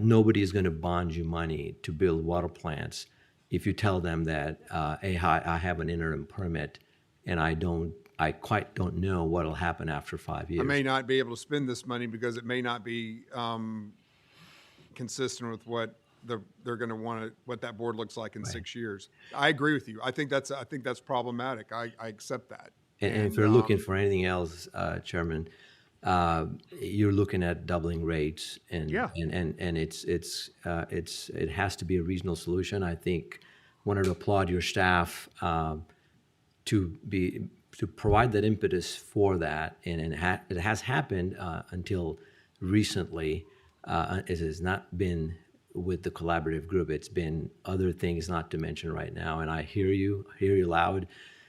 Speaker 9: nobody is going to bond you money to build water plants if you tell them that, hey, I have an interim permit and I quite don't know what will happen after 5 years.
Speaker 6: I may not be able to spend this money because it may not be consistent with what they're going to want to, what that board looks like in 6 years. I agree with you. I think that's problematic. I accept that.
Speaker 9: And if you're looking for anything else, Chairman, you're looking at doubling rates, and
Speaker 6: Yeah.
Speaker 9: and it has to be a regional solution. I think wanted to applaud your staff to provide that impetus for that, and it has happened until recently. It has not been with the collaborative group. It's been other things not to mention right now, and I hear you loud.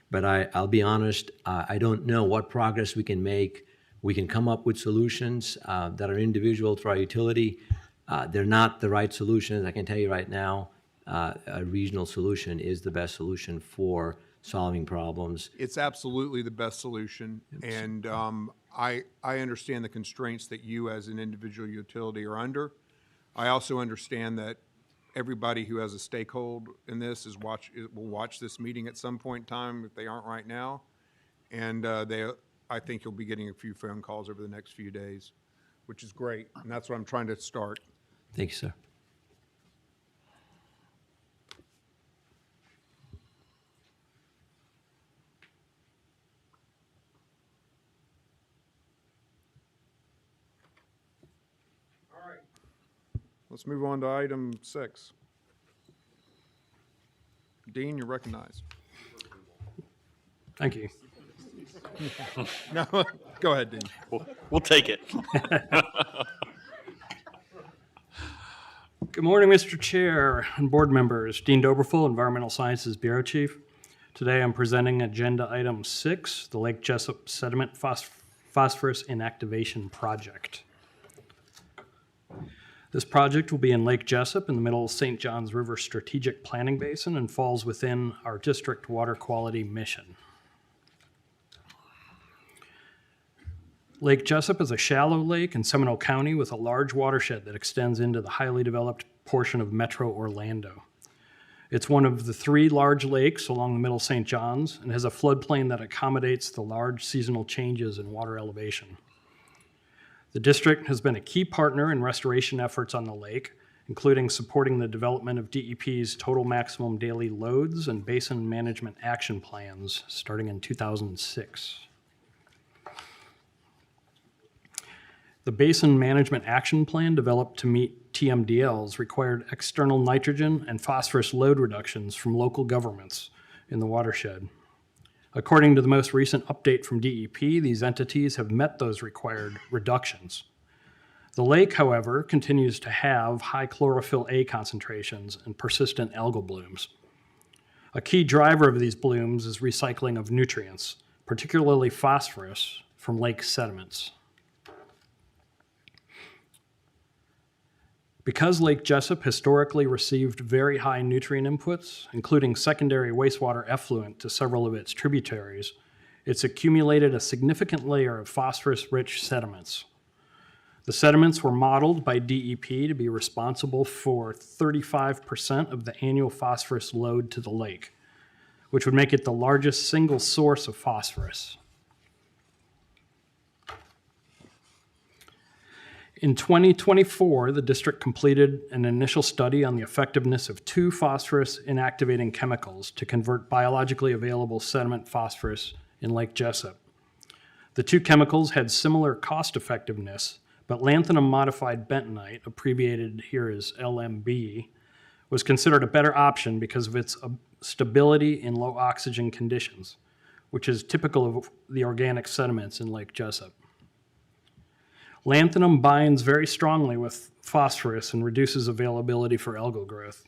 Speaker 9: But I'll be honest, I don't know what progress we can make. We can come up with solutions that are individual to our utility. They're not the right solutions. I can tell you right now, a regional solution is the best solution for solving problems.
Speaker 6: It's absolutely the best solution, and I understand the constraints that you as an individual utility are under. I also understand that everybody who has a stakeholder in this will watch this meeting at some point in time if they aren't right now, and I think you'll be getting a few phone calls over the next few days, which is great, and that's what I'm trying to start.
Speaker 9: Thank you, sir.
Speaker 6: Let's move on to item 6. Dean, you're recognized.
Speaker 2: Thank you.
Speaker 6: No, go ahead, Dean.
Speaker 4: We'll take it.
Speaker 2: Good morning, Mr. Chair and board members. Dean Doberfull, Environmental Sciences Bureau Chief. Today I'm presenting Agenda Item 6, the Lake Jessup Sediment Phosphorus Inactivation Project. This project will be in Lake Jessup in the middle of St. Johns River Strategic Planning Basin and falls within our district water quality mission. Lake Jessup is a shallow lake in Seminole County with a large watershed that extends into the highly developed portion of Metro Orlando. It's one of the 3 large lakes along the middle of St. Johns and has a floodplain that accommodates the large seasonal changes in water elevation. The district has been a key partner in restoration efforts on the lake, including supporting the development of DEP's total maximum daily loads and basin management action plans starting in 2006. The Basin Management Action Plan developed to meet TMDLs required external nitrogen and phosphorus load reductions from local governments in the watershed. According to the most recent update from DEP, these entities have met those required reductions. The lake, however, continues to have high chlorophyll A concentrations and persistent algal blooms. A key driver of these blooms is recycling of nutrients, particularly phosphorus, from lake sediments. Because Lake Jessup historically received very high nutrient inputs, including secondary wastewater effluent to several of its tributaries, it's accumulated a significant layer of phosphorus-rich sediments. The sediments were modeled by DEP to be responsible for 35% of the annual phosphorus load to the lake, which would make it the largest single source of phosphorus. In 2024, the district completed an initial study on the effectiveness of 2 phosphorus inactivating chemicals to convert biologically available sediment phosphorus in Lake Jessup. The 2 chemicals had similar cost effectiveness, but lanthanum modified bentonite, abbreviated here as LMB, was considered a better option because of its stability in low oxygen conditions, which is typical of the organic sediments in Lake Jessup. Lanthanum binds very strongly with phosphorus and reduces availability for algal growth.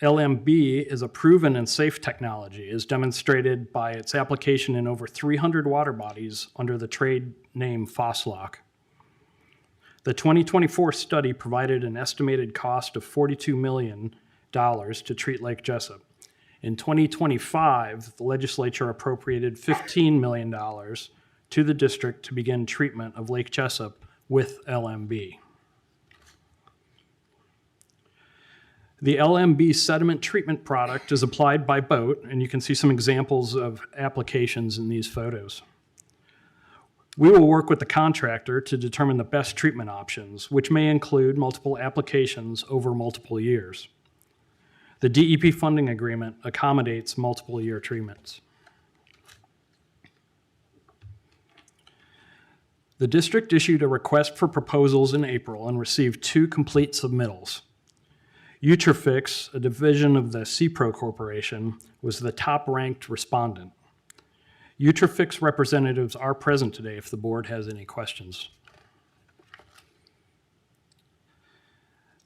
Speaker 2: LMB is a proven and safe technology, as demonstrated by its application in over 300 water bodies under the trade name Phoslock. The 2024 study provided an estimated cost of $42 million to treat Lake Jessup. In 2025, the legislature appropriated $15 million to the district to begin treatment of Lake Jessup with LMB. The LMB sediment treatment product is applied by boat, and you can see some examples of applications in these photos. We will work with the contractor to determine the best treatment options, which may include multiple applications over multiple years. The DEP funding agreement accommodates multiple year treatments. The district issued a request for proposals in April and received 2 complete submittals. Utrafix, a division of the CPRO Corporation, was the top-ranked respondent. Utrafix representatives are present today if the board has any questions.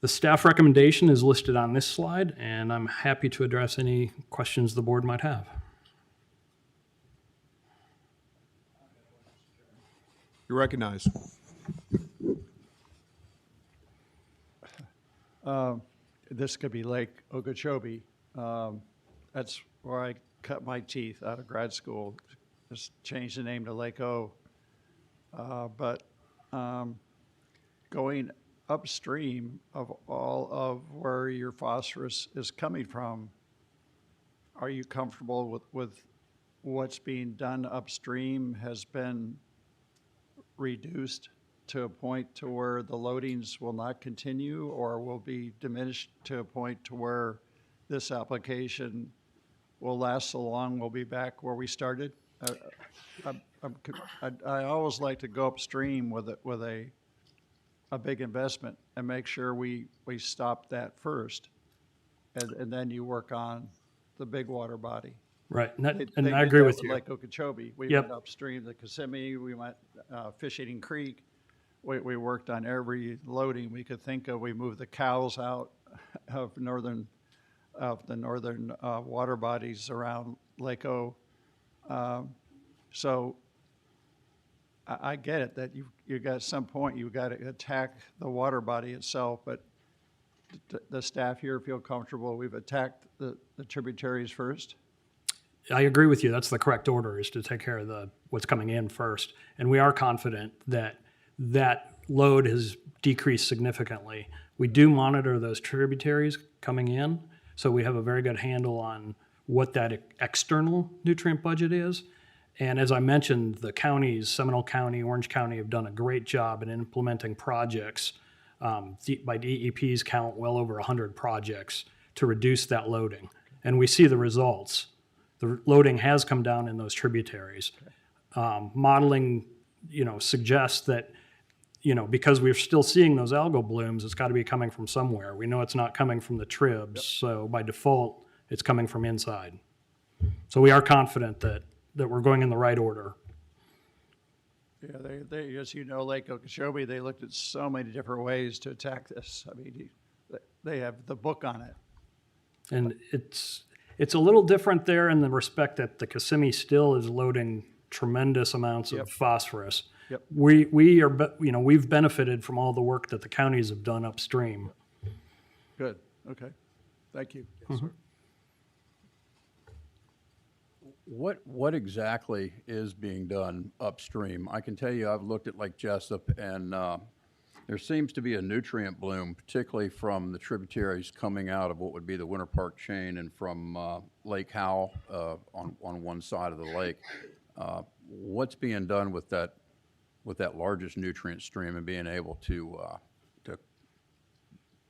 Speaker 2: The staff recommendation is listed on this slide, and I'm happy to address any questions the board might have.
Speaker 6: You're recognized.
Speaker 12: This could be Lake Okeechobee. That's where I cut my teeth out of grad school. Just changed the name to Lake O. But going upstream of all of where your phosphorus is coming from, are you comfortable with what's being done upstream has been reduced to a point to where the loadings will not continue or will be diminished to a point to where this application will last so long we'll be back where we started? I always like to go upstream with a big investment and make sure we stop that first, and then you work on the big water body.
Speaker 2: Right, and
Speaker 12: They
Speaker 2: I
Speaker 12: did
Speaker 2: agree
Speaker 12: that
Speaker 2: with you.
Speaker 12: Lake Okeechobee. We
Speaker 2: Yep.
Speaker 12: went upstream to Kissimmee, we went Fish Eating Creek. We worked on every loading we could think of. We moved the cows out of the northern water bodies around Lake O. So I get it that you got at some point you got to attack the water body itself, but the staff here feel comfortable we've attacked the tributaries first?
Speaker 2: I agree with you. That's the correct order, is to take care of what's coming in first. And we are confident that that load has decreased significantly. We do monitor those tributaries coming in, so we have a very good handle on what that external nutrient budget is. And as I mentioned, the counties, Seminole County, Orange County, have done a great job in implementing projects. By DEP's count, well over 100 projects to reduce that loading. And we see the results. The loading has come down in those tributaries. Modeling, suggests that, because we're still seeing those algal blooms, it's got to be coming from somewhere. We know it's not coming from the tribs, so by default, it's coming from inside. So we are confident that we're going in the right order.
Speaker 12: Yeah, they, as you know, Lake Okeechobee, they looked at so many different ways to attack this. I mean, they have the book on it.
Speaker 2: And it's a little different there in the respect that the Kissimmee still is loading tremendous amounts of phosphorus.
Speaker 12: Yep.
Speaker 2: We are, we've benefited from all the work that the counties have done upstream.
Speaker 12: Good, okay. Thank you.
Speaker 13: What exactly is being done upstream? I can tell you, I've looked at Lake Jessup, and there seems to be a nutrient bloom, particularly from the tributaries coming out of what would be the Winter Park chain and from Lake Howell on one side of the lake. What's being done with that largest nutrient stream and being able to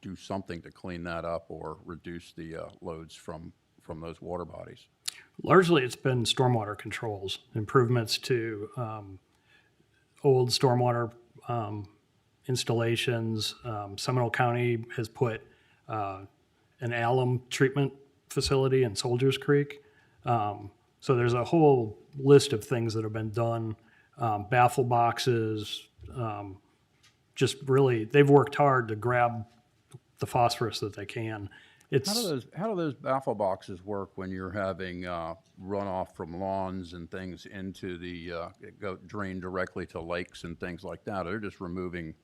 Speaker 13: do something to clean that up or reduce the loads from those water bodies?
Speaker 2: Largely, it's been stormwater controls, improvements to old stormwater installations. Seminole County has put an alum treatment facility in Soldiers Creek. So there's a whole list of things that have been done. Baffle boxes, just really, they've worked hard to grab the phosphorus that they can.
Speaker 13: How do those baffle boxes work when you're having runoff from lawns and things into drain directly to lakes and things like that? They're just removing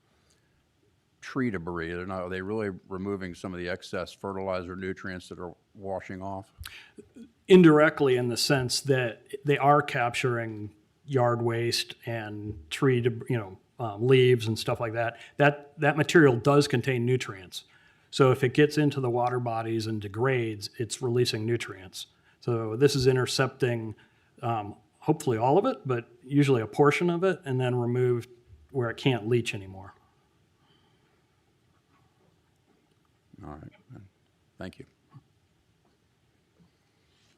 Speaker 13: tree debris. Are they really removing some of the excess fertilizer nutrients that are washing off?
Speaker 2: Indirectly, in the sense that they are capturing yard waste and tree, leaves and stuff like that. That material does contain nutrients. So if it gets into the water bodies and degrades, it's releasing nutrients. So this is intercepting, hopefully all of it, but usually a portion of it, and then removed where it can't leach anymore.
Speaker 13: All right. Thank you.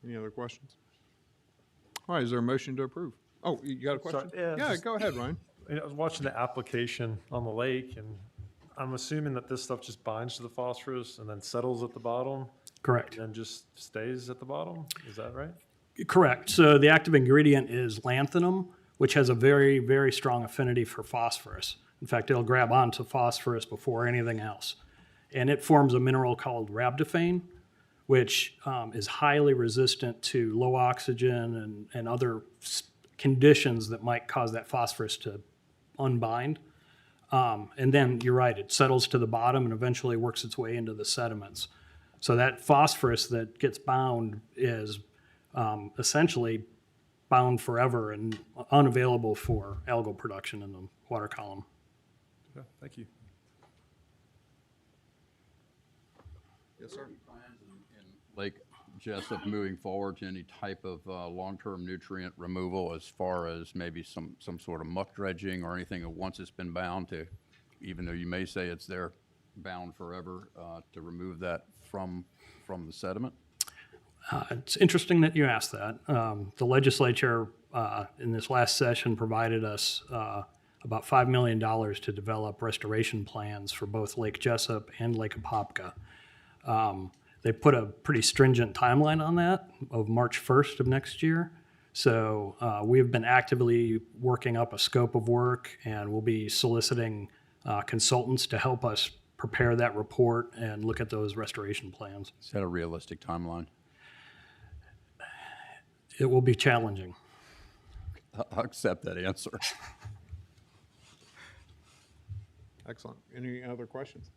Speaker 6: Any other questions? All right, is there a motion to approve? Oh, you got a question?
Speaker 12: Yeah,
Speaker 6: Yeah, go ahead, Ryan.
Speaker 14: I was watching the application on the lake, and I'm assuming that this stuff just binds to the phosphorus and then settles at the bottom,
Speaker 2: Correct.
Speaker 14: and then just stays at the bottom. Is that right?
Speaker 2: Correct. So the active ingredient is lanthanum, which has a very, very strong affinity for phosphorus. In fact, it'll grab onto phosphorus before anything else. And it forms a mineral called rhabdophane, which is highly resistant to low oxygen and other conditions that might cause that phosphorus to unbind. And then you're right, it settles to the bottom and eventually works its way into the sediments. So that phosphorus that gets bound is essentially bound forever and unavailable for algal production in the water column.
Speaker 14: Okay, thank you.
Speaker 6: Yes, sir.
Speaker 13: Lake Jessup moving forward to any type of long-term nutrient removal as far as maybe some sort of muck dredging or anything that once it's been bound to, even though you may say it's there bound forever, to remove that from the sediment?
Speaker 2: It's interesting that you asked that. The legislature in this last session provided us about $5 million to develop restoration plans for both Lake Jessup and Lake Apopka. They put a pretty stringent timeline on that of March 1st of next year. So we have been actively working up a scope of work, and we'll be soliciting consultants to help us prepare that report and look at those restoration plans.
Speaker 13: Is that a realistic timeline?
Speaker 2: It will be challenging.
Speaker 13: I'll accept that answer.
Speaker 6: Excellent. Any other questions?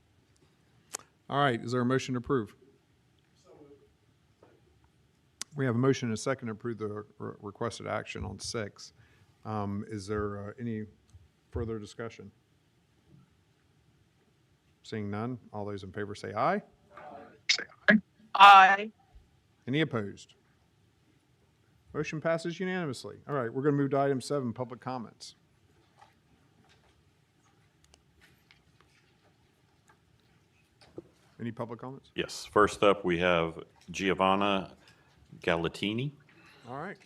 Speaker 6: All right, is there a motion to approve? We have a motion and a second to approve the requested action on 6. Is there any further discussion? Seeing none, all those in favor say aye.
Speaker 7: Aye.
Speaker 6: Any opposed? Motion passes unanimously. All right, we're going to move to item 7, public comments. Any public comments?
Speaker 4: Yes. First up, we have Giovanna Galatini.
Speaker 6: All right.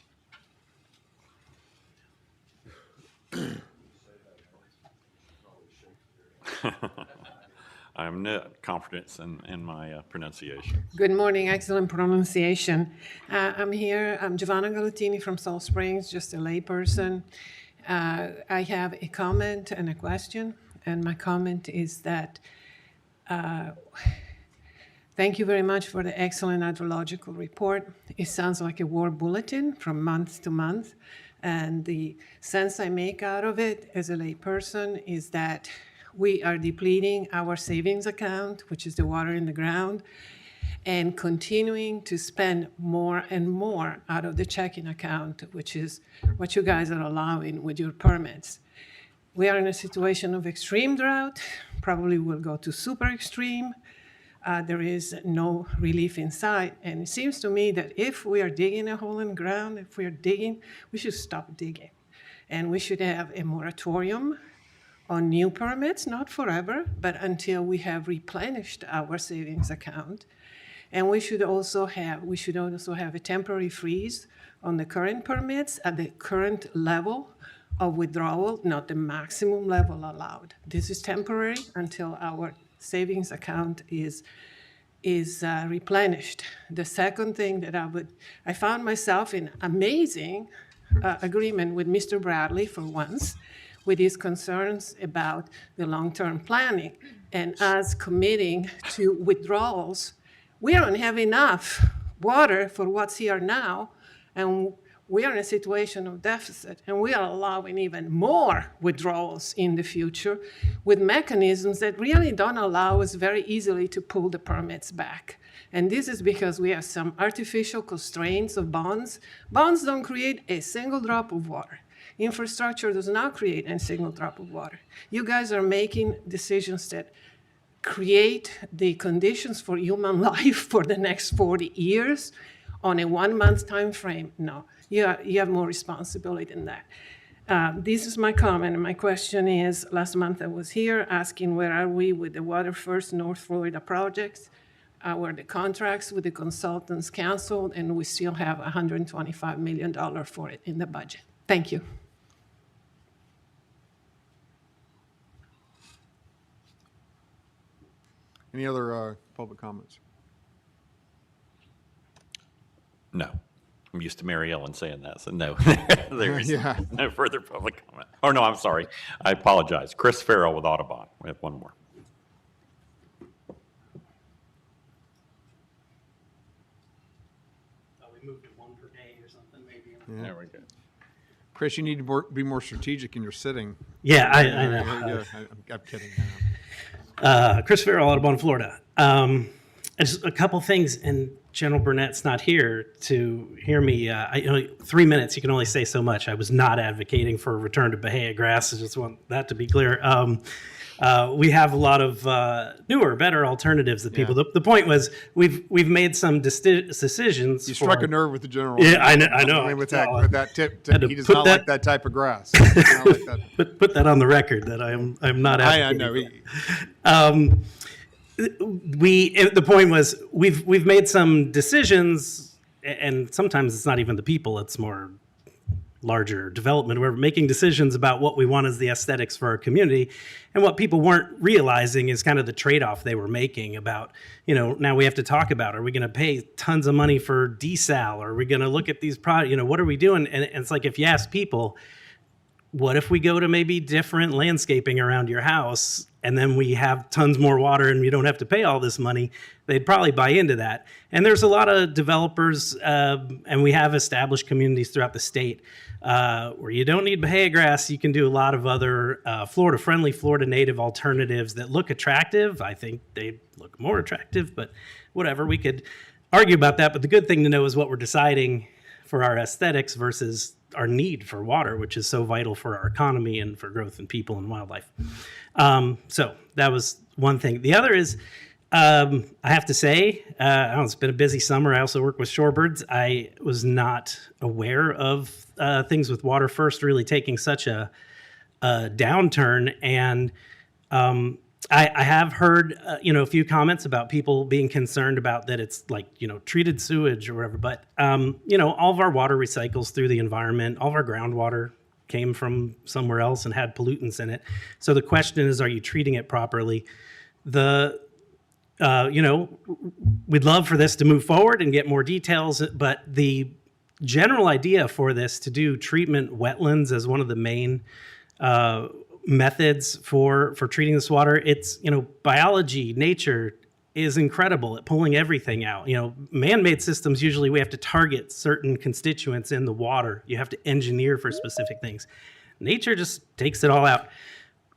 Speaker 4: I'm not confident in my pronunciation.
Speaker 15: Good morning, excellent pronunciation. I'm here, I'm Giovanna Galatini from Salt Springs, just a layperson. I have a comment and a question, and my comment is that thank you very much for the excellent hydrological report. It sounds like a war bulletin from month to month, and the sense I make out of it as a layperson is that we are depleting our savings account, which is the water in the ground, and continuing to spend more and more out of the checking account, which is what you guys are allowing with your permits. We are in a situation of extreme drought, probably will go to super extreme. There is no relief in sight. And it seems to me that if we are digging a hole in the ground, if we are digging, we should stop digging. And we should have a moratorium on new permits, not forever, but until we have replenished our savings account. And we should also have a temporary freeze on the current permits at the current level of withdrawal, not the maximum level allowed. This is temporary until our savings account is replenished. The second thing that I found myself in amazing agreement with Mr. Bradley for once, with his concerns about the long-term planning and us committing to withdrawals. We don't have enough water for what's here now, and we are in a situation of deficit, and we are allowing even more withdrawals in the future with mechanisms that really don't allow us very easily to pull the permits back. And this is because we have some artificial constraints of bonds. Bonds don't create a single drop of water. Infrastructure does not create a single drop of water. You guys are making decisions that create the conditions for human life for the next 40 years on a 1-month time frame. No, you have more responsibility than that. This is my comment, and my question is, last month I was here asking where are we with the Water First North Florida projects, were the contracts with the consultants canceled, and we still have $125 million for it in the budget. Thank you.
Speaker 6: Any other public comments?
Speaker 4: No. I'm used to Mary Ellen saying that, so no. There is
Speaker 6: Yeah.
Speaker 4: no further public comment. Oh, no, I'm sorry. I apologize. Chris Farrell with Audubon. We have one more.
Speaker 2: We moved to one per day or something, maybe.
Speaker 4: There we go.
Speaker 6: Chris, you need to be more strategic in your sitting.
Speaker 2: Yeah, I know.
Speaker 6: Yeah, I'm kidding.
Speaker 2: Chris Farrell, Audubon, Florida. Just a couple things, and General Burnett's not here to hear me. 3 minutes, you can only say so much. I was not advocating for a return to Bahia grass. I just want that to be clear. We have a lot of newer, better alternatives that people.
Speaker 6: Yeah.
Speaker 2: The point was we've made some decisions.
Speaker 6: You struck a nerve with the general.
Speaker 2: Yeah, I know.
Speaker 6: I mean, with
Speaker 2: So,
Speaker 6: that tip,
Speaker 2: had to
Speaker 6: he does
Speaker 2: put
Speaker 6: not
Speaker 2: that-
Speaker 6: like that type of grass. He does not like that.
Speaker 2: Put that on the record that I'm not advocating.
Speaker 6: I know.
Speaker 2: The point was we've made some decisions, and sometimes it's not even the people, it's more larger development. We're making decisions about what we want as the aesthetics for our community, and what people weren't realizing is kind of the trade-off they were making about, now we have to talk about, are we going to pay tons of money for desal? Are we going to look at these products? What are we doing? And it's like, if you ask people, what if we go to maybe different landscaping around your house and then we have tons more water and you don't have to pay all this money? They'd probably buy into that. And there's a lot of developers, and we have established communities throughout the state where you don't need Bahia grass. You can do a lot of other Florida-friendly, Florida-native alternatives that look attractive. I think they look more attractive, but whatever. We could argue about that. But the good thing to know is what we're deciding for our aesthetics versus our need for water, which is so vital for our economy and for growth in people and wildlife. So that was one thing. The other is, I have to say, it's been a busy summer. I also work with shorebirds. I was not aware of things with Water First really taking such a downturn. And I have heard, a few comments about people being concerned about that it's like, treated sewage or whatever. But, all of our water recycles through the environment. All of our groundwater came from somewhere else and had pollutants in it. So the question is, are you treating it properly? We'd love for this to move forward and get more details, but the general idea for this to do treatment wetlands as one of the main methods for treating this water, it's, biology, nature is incredible at pulling everything out. Man-made systems, usually we have to target certain constituents in the water. You have to engineer for specific things. Nature just takes it all out.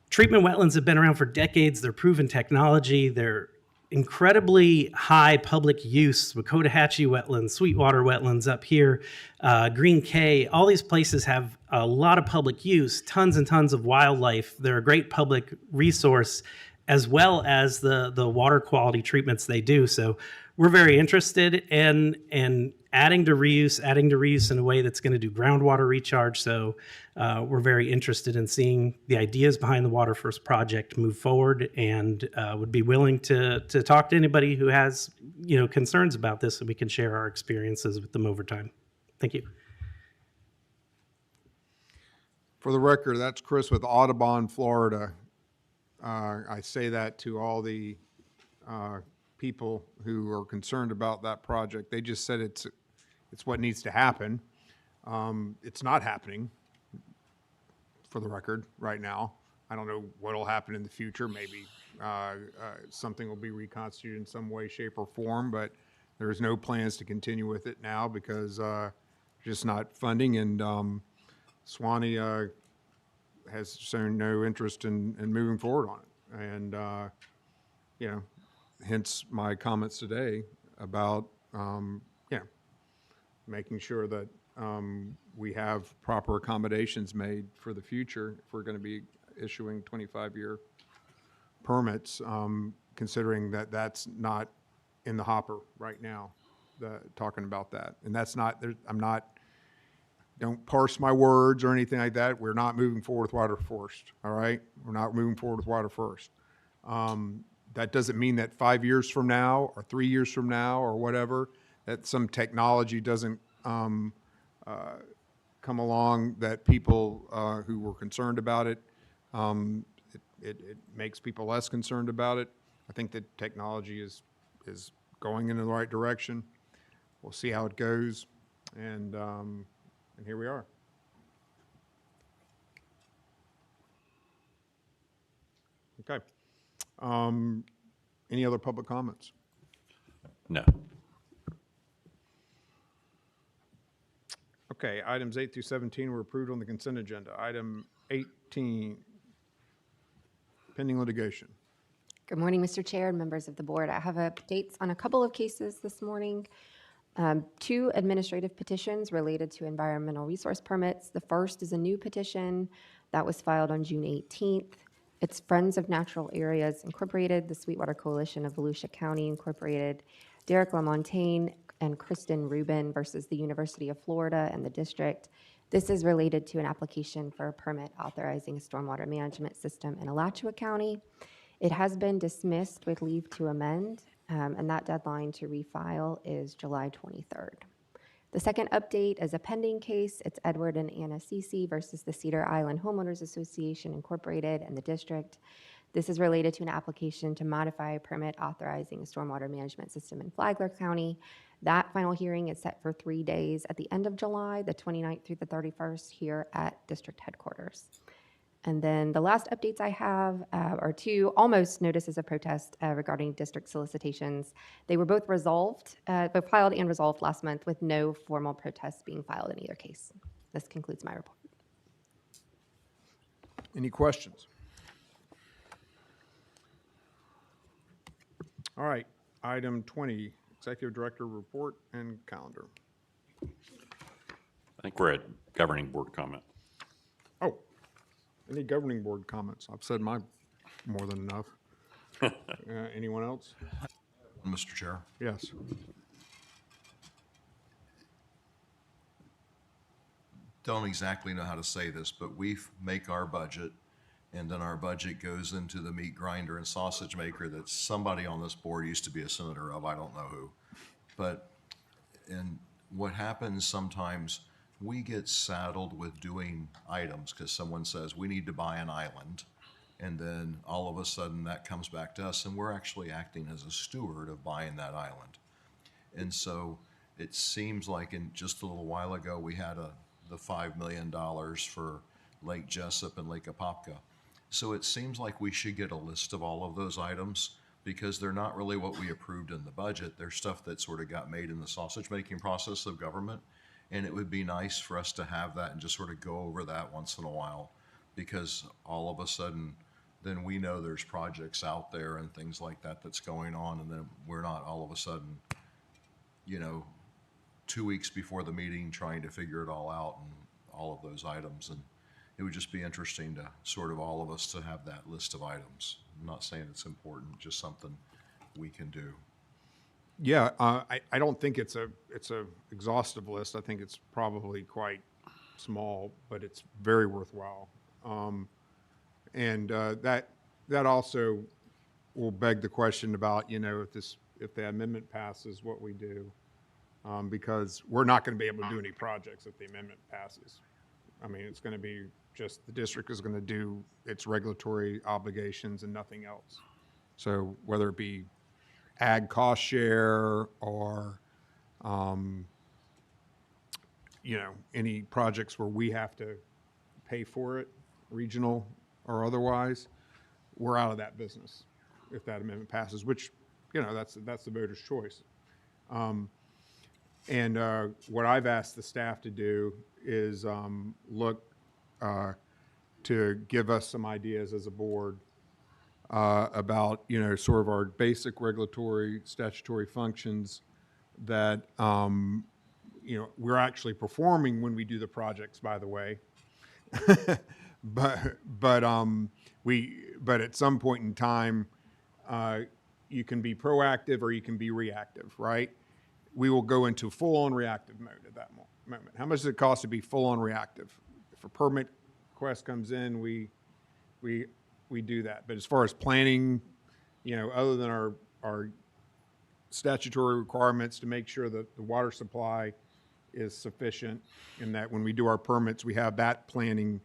Speaker 2: Treatment wetlands have been around for decades. They're proven technology. They're incredibly high public use. Wakota-Hatchie wetlands, Sweetwater wetlands up here, Green Cay, all these places have a lot of public use, tons and tons of wildlife. They're a great public resource, as well as the water quality treatments they do. So we're very interested in adding to reuse in a way that's going to do groundwater recharge. So we're very interested in seeing the ideas behind the Water First project move forward, and would be willing to talk to anybody who has concerns about this, so we can share our experiences with them over time. Thank you.
Speaker 6: For the record, that's Chris with Audubon, Florida. I say that to all the people who are concerned about that project. They just said it's what needs to happen. It's not happening, for the record, right now. I don't know what will happen in the future. Maybe something will be reconstituted in some way, shape, or form, but there's no plans to continue with it now because just not funding, and Swanee has shown no interest in moving forward on it. And, hence my comments today about, making sure that we have proper accommodations made for the future if we're going to be issuing 25-year permits, considering that that's not in the hopper right now, talking about that. And that's not, don't parse my words or anything like that. We're not moving forward with Water First, all right? We're not moving forward with Water First. That doesn't mean that 5 years from now or 3 years from now or whatever, that some technology doesn't come along that people who were concerned about it, it makes people less concerned about it. I think that technology is going in the right direction. We'll see how it goes, and here we are. Okay. Any other public comments?
Speaker 4: No.
Speaker 6: Okay, items 8 through 17 were approved on the consent agenda. Item 18, pending litigation.
Speaker 16: Good morning, Mr. Chair and members of the board. I have updates on a couple of cases this morning. 2 administrative petitions related to environmental resource permits. The first is a new petition that was filed on June 18th. It's Friends of Natural Areas Incorporated, the Sweetwater Coalition of Volusia County Incorporated, Derek LaMontagne and Kristen Rubin versus the University of Florida and the district. This is related to an application for a permit authorizing a stormwater management system in Alachua County. It has been dismissed with leave to amend, and that deadline to refile is July 23rd. The second update is a pending case. It's Edward and Anna Cece versus the Cedar Island Homeowners Association Incorporated and the district. This is related to an application to modify a permit authorizing a stormwater management system in Flagler County. That final hearing is set for 3 days at the end of July, the 29th through the 31st, here at district headquarters. And then the last updates I have are 2 almost notices of protest regarding district solicitations. They were both resolved, both filed and resolved last month with no formal protests being filed in either case. This concludes my report.
Speaker 6: Any questions? All right, item 20, Executive Director report and calendar.
Speaker 4: I think we're at governing board comment.
Speaker 6: Oh, any governing board comments? I've said my more than enough. Anyone else?
Speaker 10: Mr. Chair.
Speaker 6: Yes.
Speaker 10: Don't exactly know how to say this, but we make our budget, and then our budget goes into the meat grinder and sausage maker that somebody on this board used to be a senator of, I don't know who. But, and what happens sometimes, we get saddled with doing items because someone says we need to buy an island, and then all of a sudden that comes back to us, and we're actually acting as a steward of buying that island. And so it seems like in just a little while ago we had the $5 million for Lake Jessup and Lake Apopka. So it seems like we should get a list of all of those items because they're not really what we approved in the budget. They're stuff that sort of got made in the sausage making process of government. And it would be nice for us to have that and just sort of go over that once in a while, because all of a sudden, then we know there's projects out there and things like that that's going on, and then we're not all of a sudden, 2 weeks before the meeting trying to figure it all out and all of those items. And it would just be interesting to sort of all of us to have that list of items. I'm not saying it's important, just something we can do.
Speaker 6: Yeah, I don't think it's a exhaustive list. I think it's probably quite small, but it's very worthwhile. And that also will beg the question about if the amendment passes, what we do, because we're not going to be able to do any projects if the amendment passes. I mean, it's going to be just the district is going to do its regulatory obligations and nothing else. So whether it be ag cost share or, any projects where we have to pay for it, regional or otherwise, we're out of that business if that amendment passes, which, that's the voter's choice. And what I've asked the staff to do is look to give us some ideas as a board about, sort of our basic regulatory statutory functions that, we're actually performing when we do the projects, by the way. but at some point in time, you can be proactive or you can be reactive, right? We will go into full-on reactive mode at that moment. How much does it cost to be full-on reactive? If a permit request comes in, we do that. But as far as planning, other than our statutory requirements to make sure that the water supply is sufficient and that when we do our permits, we have that planning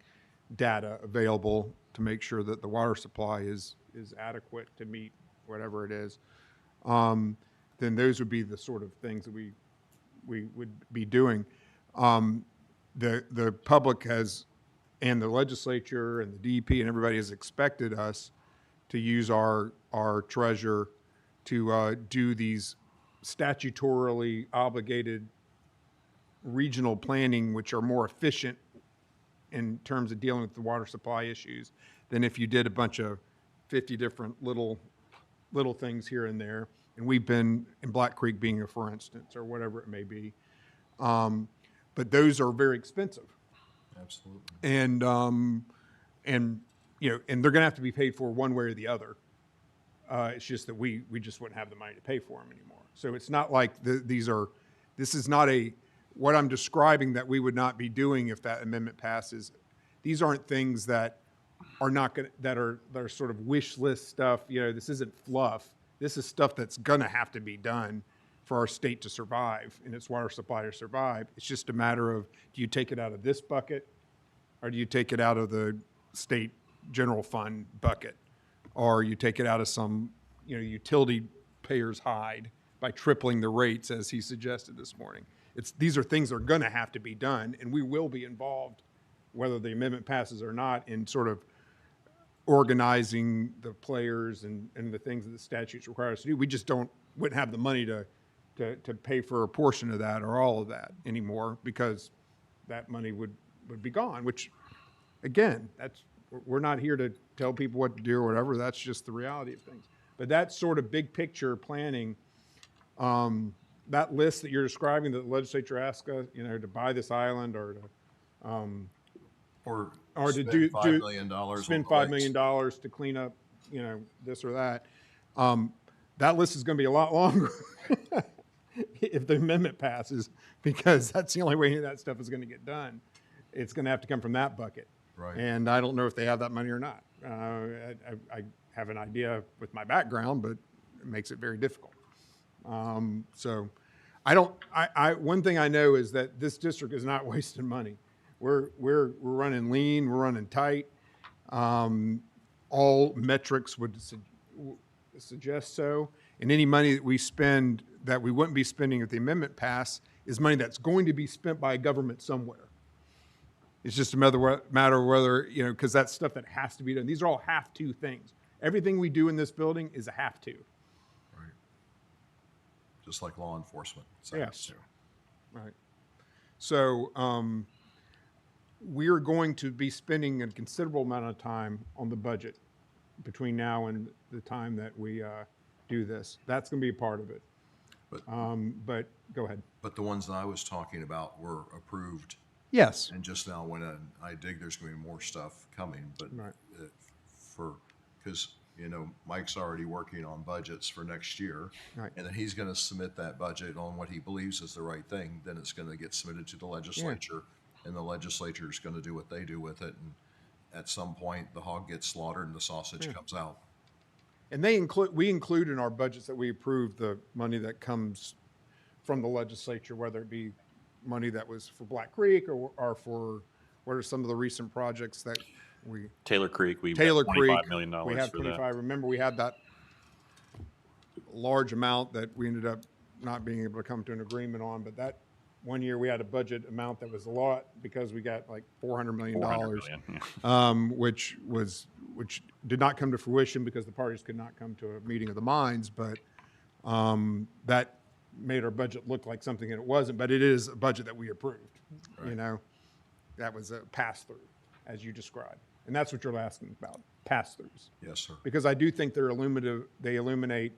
Speaker 6: data available to make sure that the water supply is adequate to meet whatever it is, then those would be the sort of things that we would be doing. The public has, and the legislature and the DEP and everybody has expected us to use our treasure to do these statutorily obligated regional planning, which are more efficient in terms of dealing with the water supply issues than if you did a bunch of 50 different little things here and there. And we've been, in Black Creek being a for instance, or whatever it may be. But those are very expensive.
Speaker 10: Absolutely.
Speaker 6: And you know, and they're going to have to be paid for one way or the other. It's just that we just wouldn't have the money to pay for them anymore. So it's not like this is not what I'm describing that we would not be doing if that amendment passes. These aren't things that are sort of wish list stuff. You know, this isn't fluff. This is stuff that's going to have to be done for our state to survive and its water supply to survive. It's just a matter of, do you take it out of this bucket or do you take it out of the state general fund bucket, or you take it out of some, you know, utility payer's hide by tripling the rates as he suggested this morning. These are things that are going to have to be done, and we will be involved, whether the amendment passes or not, in sort of organizing the players and the things that the statutes require us to do. We just wouldn't have the money to pay for a portion of that or all of that anymore, because that money would be gone, which, again, we're not here to tell people what to do or whatever. That's just the reality of things. But that sort of big picture planning, that list that you're describing that the legislature asked us, you know, to buy this island or to
Speaker 10: spend
Speaker 6: do
Speaker 10: $5 million
Speaker 6: spend
Speaker 10: on the
Speaker 6: $5 million to clean up, you know, this or that. That list is going to be a lot longer if the amendment passes, because that's the only way that stuff is going to get done. It's going to have to come from that bucket.
Speaker 10: Right.
Speaker 6: And I don't know if they have that money or not. I have an idea with my background, but it makes it very difficult. So one thing I know is that this district is not wasting money. We're running lean, we're running tight. All metrics would suggest so. And any money that we spend that we wouldn't be spending if the amendment passed is money that's going to be spent by a government somewhere. It's just a matter of whether, you know, because that's stuff that has to be done. These are all have-to things. Everything we do in this building is a have-to.
Speaker 10: Right. Just like law enforcement. It's
Speaker 6: Yes. Right. So we're going to be spending a considerable amount of time on the budget between now and the time that we do this. That's going to be a part of it. But go ahead.
Speaker 10: But the ones that I was talking about were approved.
Speaker 6: Yes.
Speaker 10: And just now when I dig there's going to be more stuff coming, but
Speaker 6: right.
Speaker 10: Because, you know, Mike's already working on budgets for next year.
Speaker 6: Right.
Speaker 10: And then he's going to submit that budget on what he believes is the right thing. Then it's going to get submitted to the legislature, and the legislature is going to do what they do with it. And at some point, the hog gets slaughtered and the sausage comes out.
Speaker 6: And we include in our budgets that we approve the money that comes from the legislature, whether it be money that was for Black Creek or for what are some of the recent projects that
Speaker 4: Taylor Creek, we
Speaker 6: Taylor
Speaker 4: got
Speaker 6: Creek,
Speaker 4: $25 million
Speaker 6: we had
Speaker 4: for
Speaker 6: 25.
Speaker 4: that.
Speaker 6: Remember, we had that large amount that we ended up not being able to come to an agreement on. But that one year we had a budget amount that was a lot because we got like $400 million, which did not come to fruition because the parties could not come to a meeting of the minds. But that made our budget look like something that it wasn't. But it is a budget that we approved. Right. You know, that was a pass through, as you described. And that's what you're asking about, pass-throughs.
Speaker 10: Yes, sir.
Speaker 6: Because I do think they illuminate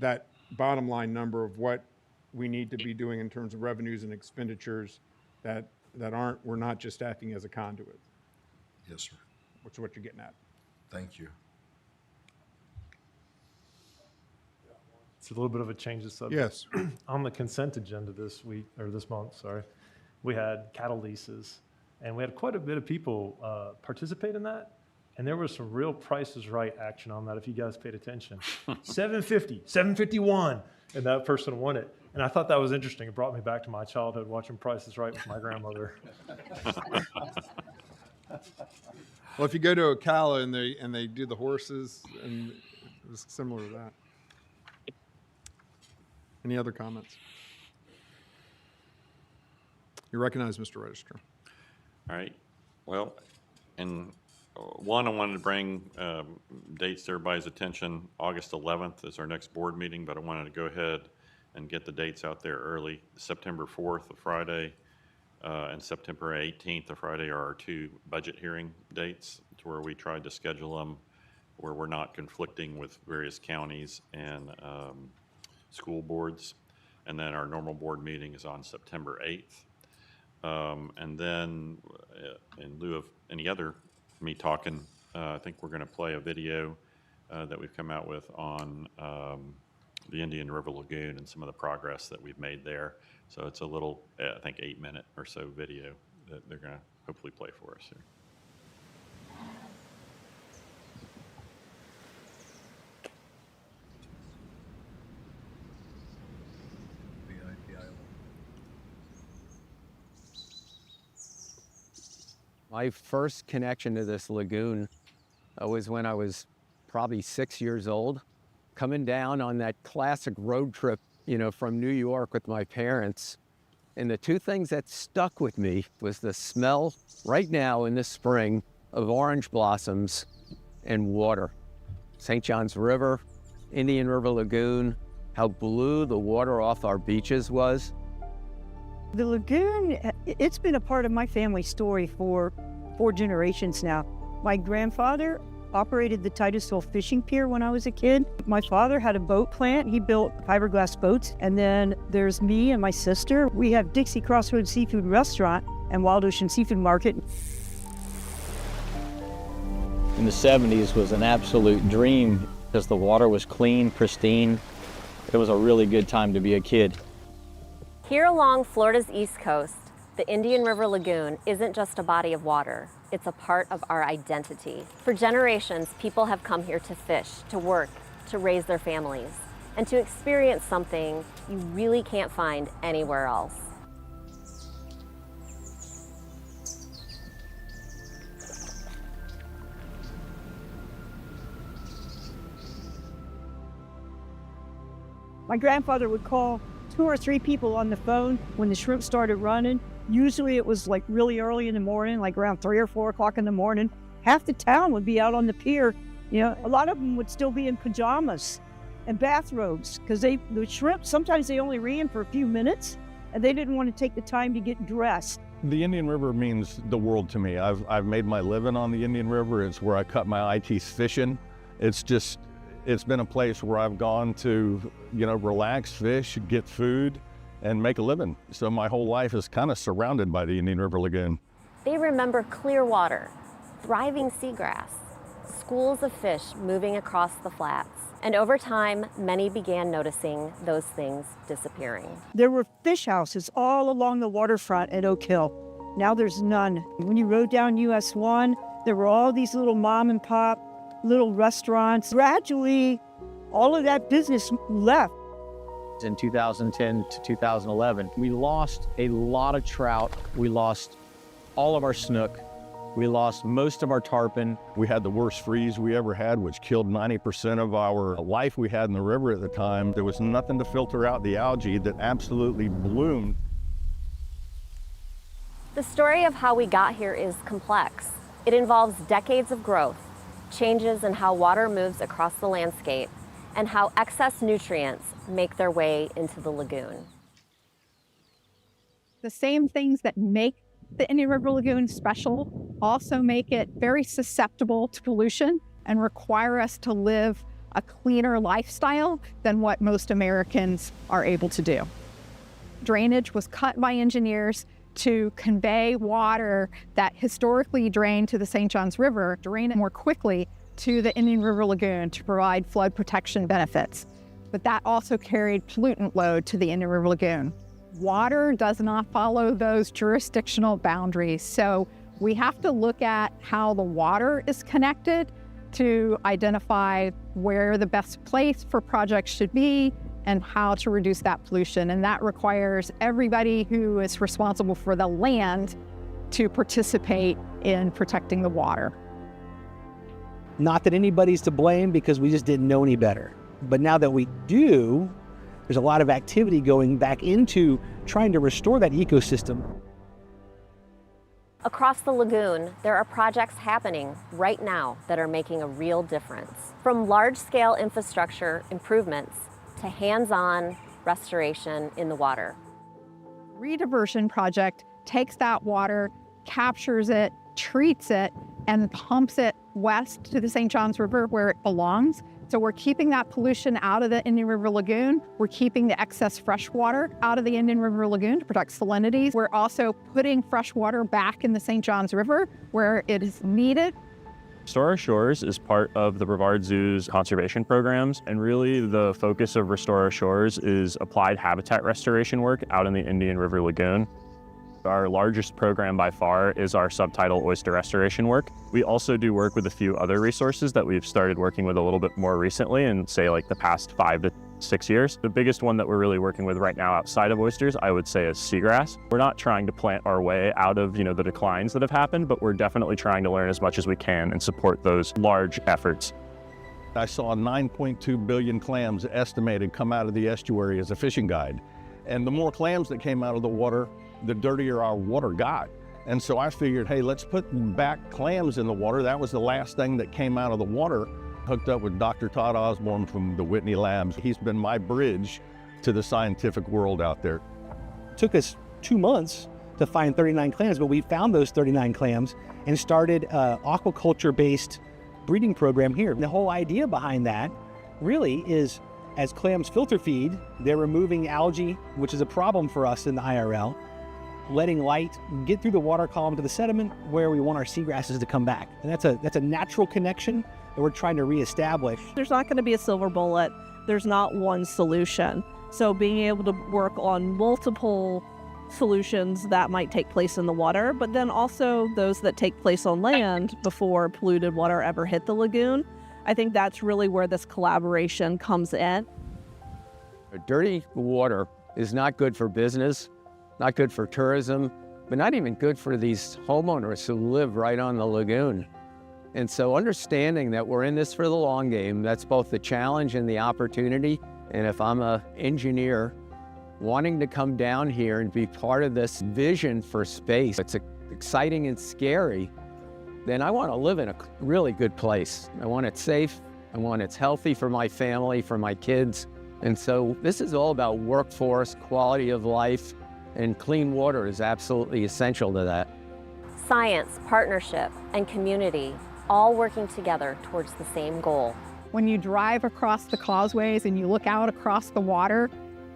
Speaker 6: that bottom line number of what we need to be doing in terms of revenues and expenditures we're not just acting as a conduit.
Speaker 10: Yes, sir.
Speaker 6: Which is what you're getting at.
Speaker 10: Thank you.
Speaker 14: It's a little bit of a change of subject.
Speaker 6: Yes.
Speaker 14: On the consent agenda this month, we had cattle leases. And we had quite a bit of people participate in that. And there was some real Price is Right action on that, if you guys paid attention. $7.50, $7.51, and that person won it. And I thought that was interesting. It brought me back to my childhood watching Price is Right with my grandmother.
Speaker 6: Well, if you go to Ocala and they do the horses, and It was similar to that. Any other comments? You recognize, Mr. Registrar.
Speaker 4: All right. Well, and one, I wanted to bring dates to everybody's attention. August 11th is our next board meeting, but I wanted to go ahead and get the dates out there early. September 4th, a Friday, and September 18th, a Friday, are our two budget hearing dates, to where we tried to schedule them where we're not conflicting with various counties and school boards. And then our normal board meeting is on September 8th. And then in lieu of any other me talking, I think we're going to play a video that we've come out with on the Indian River Lagoon and some of the progress that we've made there. So it's a little, I think, 8-minute or so video that they're going to hopefully play for us here.
Speaker 17: My first connection to this lagoon was when I was probably 6 years old, coming down on that classic road trip, you know, from New York with my parents. And the two things that stuck with me was the smell right now in the spring of orange blossoms and water. St. John's River, Indian River Lagoon, how blue the water off our beaches was.
Speaker 18: The lagoon, it's been a part of my family story for 4 generations now. My grandfather operated the Titusville fishing pier when I was a kid. My father had a boat plant. He built fiberglass boats. And then there's me and my sister. We have Dixie Crossroads Seafood Restaurant and Wild Ocean Seafood Market.
Speaker 19: In the 70s was an absolute dream because the water was clean, pristine. It was a really good time to be a kid.
Speaker 20: Here along Florida's East Coast, the Indian River Lagoon isn't just a body of water, it's a part of our identity. For generations, people have come here to fish, to work, to raise their families, and to experience something you really can't find anywhere else.
Speaker 18: My grandfather would call 2 or 3 people on the phone when the shrimp started running. Usually it was like really early in the morning, like around 3 or 4 o'clock in the morning. Half the town would be out on the pier. You know, a lot of them would still be in pajamas and bathrobes because the shrimp, sometimes they only ran for a few minutes and they didn't want to take the time to get dressed.
Speaker 21: The Indian River means the world to me. I've made my living on the Indian River. It's where I cut my eye teeth fishing. It's been a place where I've gone to, you know, relax, fish, get food, and make a living. So my whole life is kind of surrounded by the Indian River Lagoon.
Speaker 20: They remember clear water, thriving seagrass, schools of fish moving across the flats. And over time, many began noticing those things disappearing.
Speaker 18: There were fish houses all along the waterfront at Oak Hill. Now there's none. When you rode down US 1, there were all these little mom and pop little restaurants. Gradually, all of that business left.
Speaker 19: In 2010 to 2011, we lost a lot of trout. We lost all of our snook. We lost most of our tarpon.
Speaker 21: We had the worst freeze we ever had, which killed 90% of our life we had in the river at the time. There was nothing to filter out the algae that absolutely bloomed.
Speaker 20: The story of how we got here is complex. It involves decades of growth, changes in how water moves across the landscape, and how excess nutrients make their way into the lagoon.
Speaker 22: The same things that make the Indian River Lagoon special also make it very susceptible to pollution and require us to live a cleaner lifestyle than what most Americans are able to do. Drainage was cut by engineers to convey water that historically drained to the St. John's River, drain it more quickly to the Indian River Lagoon to provide flood protection benefits. But that also carried pollutant load to the Indian River Lagoon. Water does not follow those jurisdictional boundaries, so we have to look at how the water is connected to identify where the best place for projects should be and how to reduce that pollution. And that requires everybody who is responsible for the land to participate in protecting the water.
Speaker 3: Not that anybody's to blame, because we just didn't know any better. But now that we do, there's a lot of activity going back into trying to restore that ecosystem.
Speaker 20: Across the lagoon, there are projects happening right now that are making a real difference. From large-scale infrastructure improvements to hands-on restoration in the water.
Speaker 22: Rediversion project takes that water, captures it, treats it, and pumps it west to the St. Johns River where it belongs. So we're keeping that pollution out of the Indian River Lagoon. We're keeping the excess fresh water out of the Indian River Lagoon to protect salinities. We're also putting fresh water back in the St. Johns River where it is needed.
Speaker 5: Restore Our Shores is part of the Brevard Zoo's conservation programs, and really the focus of Restore Our Shores is applied habitat restoration work out in the Indian River Lagoon. Our largest program by far is our subtidal oyster restoration work. We also do work with a few other resources that we've started working with a little bit more recently in, say, like the past 5 to 6 years. The biggest one that we're really working with right now outside of oysters, I would say, is seagrass. We're not trying to plant our way out of, the declines that have happened, but we're definitely trying to learn as much as we can and support those large efforts.
Speaker 21: I saw 9.2 billion clams estimated come out of the estuary as a fishing guide. And the more clams that came out of the water, the dirtier our water got. And so I figured, hey, let's put back clams in the water. That was the last thing that came out of the water. Hooked up with Dr. Todd Osborne from the Whitney Labs. He's been my bridge to the scientific world out there.
Speaker 3: It took us 2 months to find 39 clams, but we found those 39 clams and started an aquaculture-based breeding program here. The whole idea behind that really is, as clams filter feed, they're removing algae, which is a problem for us in the IRL, letting light get through the water column to the sediment where we want our seagrasses to come back. And that's a natural connection that we're trying to reestablish.
Speaker 23: There's not going to be a silver bullet. There's not one solution. So being able to work on multiple solutions that might take place in the water, but then also those that take place on land before polluted water ever hit the lagoon, I think that's really where this collaboration comes in.
Speaker 17: Dirty water is not good for business, not good for tourism, but not even good for these homeowners who live right on the lagoon. And so understanding that we're in this for the long game, that's both the challenge and the opportunity. And if I'm an engineer wanting to come down here and be part of this vision for space, it's exciting and scary, then I want to live in a really good place. I want it safe. I want it healthy for my family, for my kids. And so this is all about workforce, quality of life, and clean water is absolutely essential to that.
Speaker 20: Science, partnership, and community all working together towards the same goal.
Speaker 22: When you drive across the causeways and you look out across the water,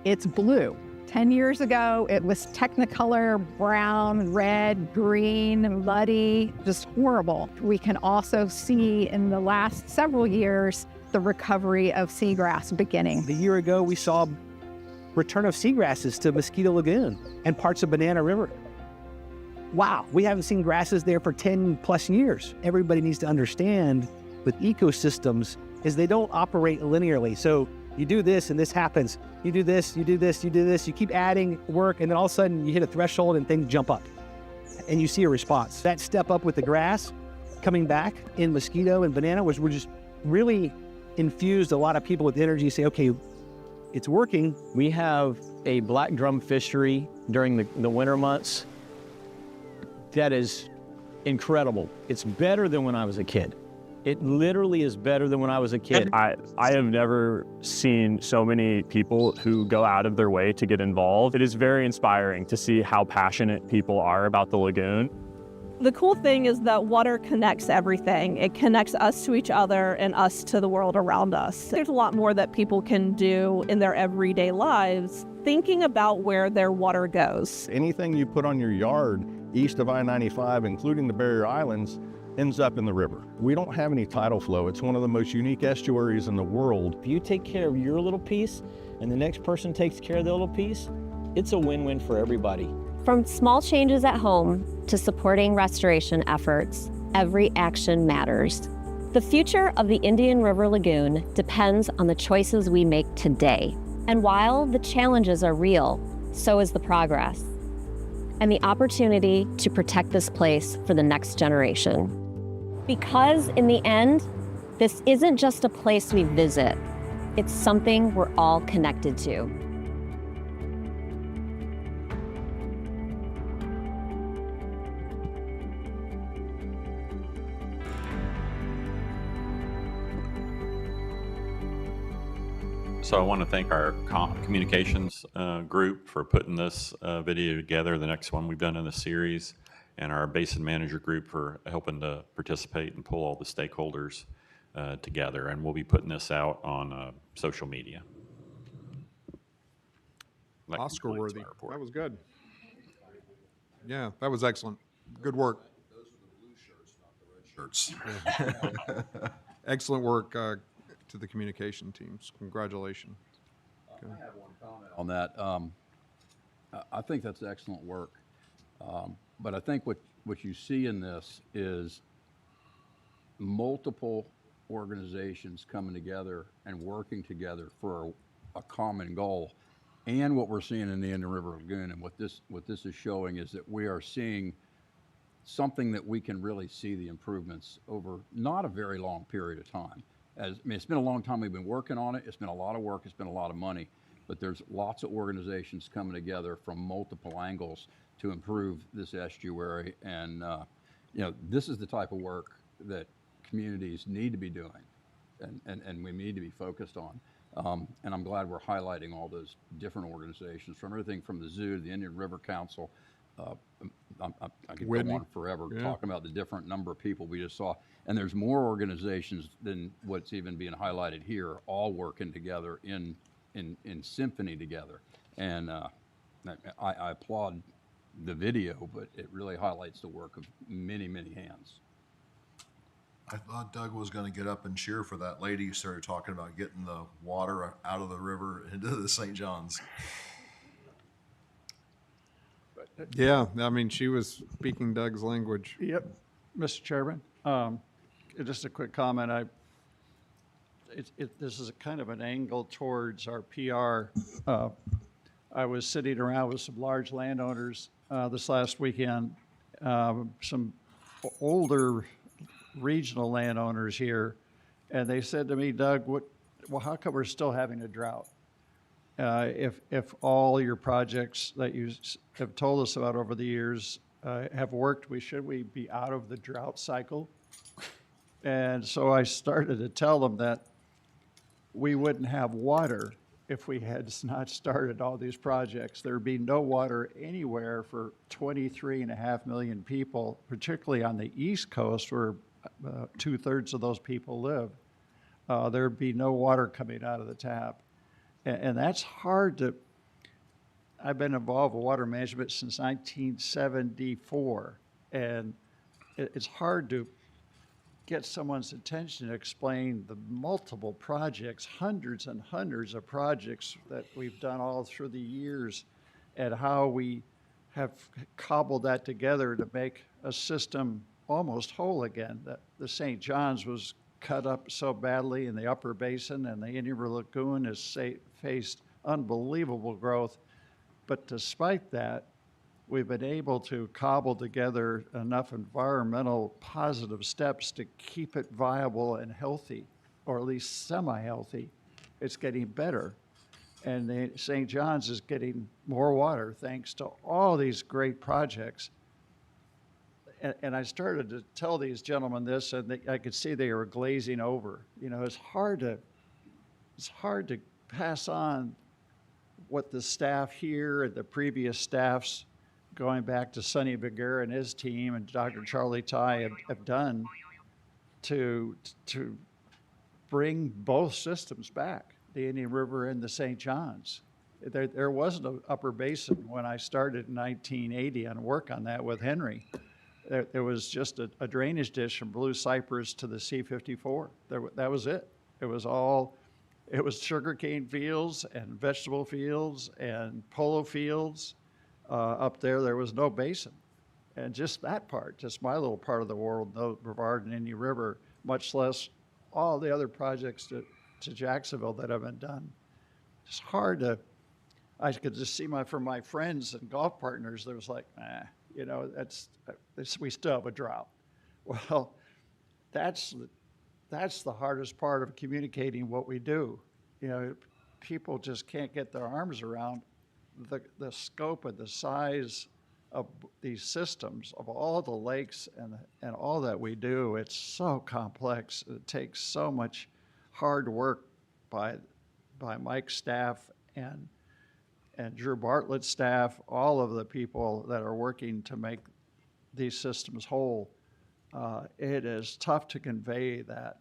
Speaker 22: it's blue. 10 years ago, it was Technicolor, brown, red, green, muddy, just horrible. We can also see in the last several years the recovery of seagrass beginning.
Speaker 3: A year ago, we saw return of seagrasses to Mosquito Lagoon and parts of Banana River. Wow, we haven't seen grasses there for 10 plus years. Everybody needs to understand with ecosystems is they don't operate linearly. So you do this and this happens. You do this, you do this, you do this. You keep adding work and then all of a sudden you hit a threshold and things jump up and you see a response. That step up with the grass coming back in Mosquito and Banana was just really infused a lot of people with energy, say, okay, it's working.
Speaker 19: We have a black drum fishery during the winter months that is incredible. It's better than when I was a kid. It literally is better than when I was a kid.
Speaker 5: I have never seen so many people who go out of their way to get involved. It is very inspiring to see how passionate people are about the lagoon.
Speaker 23: The cool thing is that water connects everything. It connects us to each other and us to the world around us. There's a lot more that people can do in their everyday lives, thinking about where their water goes.
Speaker 21: Anything you put on your yard east of I-95, including the Barrier Islands, ends up in the river. We don't have any tidal flow. It's one of the most unique estuaries in the world.
Speaker 24: If you take care of your little piece and the next person takes care of their little piece, it's a win-win for everybody.
Speaker 20: From small changes at home to supporting restoration efforts, every action matters. The future of the Indian River Lagoon depends on the choices we make today. And while the challenges are real, so is the progress and the opportunity to protect this place for the next generation. Because in the end, This isn't just a place we visit, it's something we're all connected to.
Speaker 4: So I want to thank our communications group for putting this video together, the next one we've done in the series, and our basin manager group for helping to participate and pull all the stakeholders together. And we'll be putting this out on social media. That
Speaker 6: Oscar
Speaker 4: concludes
Speaker 6: worthy.
Speaker 4: my report.
Speaker 6: That was good. Yeah, that was excellent. Good work.
Speaker 10: Those are the blue shirts, not the red shirts.
Speaker 6: Excellent work to the communication teams. Congratulations. Okay.
Speaker 13: I have one comment on that. I think that's excellent work. But I think what you see in this is multiple organizations coming together and working together for a common goal. And what we're seeing in the Indian River Lagoon, and what this is showing, is that we are seeing something that we can really see the improvements over not a very long period of time. It's been a long time we've been working on it. It's been a lot of work. It's been a lot of money. But there's lots of organizations coming together from multiple angles to improve this estuary. And this is the type of work that communities need to be doing, and we need to be focused on. And I'm glad we're highlighting all those different organizations, from everything from the zoo to the Indian River Council. I could go on forever talking about the different number of people we just saw. And there's more organizations than what's even being highlighted here, all working together in symphony together. And I applaud the video, but it really highlights the work of many, many hands.
Speaker 10: I thought Doug was going to get up and cheer for that lady who started talking about getting the water out of the river into the St. John's.
Speaker 6: Yeah, I mean, she was speaking Doug's language.
Speaker 12: Yep, Mr. Chairman. Just a quick comment. This is a kind of an angle towards our PR. I was sitting around with some large landowners this last weekend, some older regional landowners here, and they said to me, Doug, how come we're still having a drought? If all your projects that you have told us about over the years have worked, should we be out of the drought cycle? And so I started to tell them that we wouldn't have water if we had not started all these projects. There'd be no water anywhere for 23.5 million people, particularly on the East Coast where 2/3 of those people live. There'd be no water coming out of the tap. And that's hard to, I've been involved with water management since 1974, and it's hard to get someone's attention to explain the multiple projects, hundreds and hundreds of projects that we've done all through the years, and how we have cobbled that together to make a system almost whole again. The St. John's was cut up so badly in the upper basin, and the Indian River Lagoon has faced unbelievable growth. But despite that, we've been able to cobble together enough environmental positive steps to keep it viable and healthy, or at least semi-healthy. It's getting better. And the St. John's is getting more water thanks to all these great projects. And I started to tell these gentlemen this, and I could see they were glazing over. You know, it's hard to pass on what the staff here and the previous staffs, going back to Sonny Beguer and his team and Dr. Charlie Ty have done to bring both systems back, the Indian River and the St. John's. There wasn't an upper basin when I started in 1980 on work on that with Henry. There was just a drainage ditch from Blue Cypress to the C-54. That was it. It was sugarcane fields and vegetable fields and polo fields. Up there was no basin. And just that part, just my little part of the world, no Brevard and Indian River, much less all the other projects to Jacksonville that have been done. It's hard to, I could just see from my friends and golf partners, there was like, you know, we still have a drought. Well, that's that's the hardest part of communicating what we do. You know, people just can't get their arms around the scope and the size of these systems, of all the lakes and all that we do. It's so complex. It takes so much hard work by Mike's staff and Drew Bartlett's staff, all of the people that are working to make these systems whole. It is tough to convey that.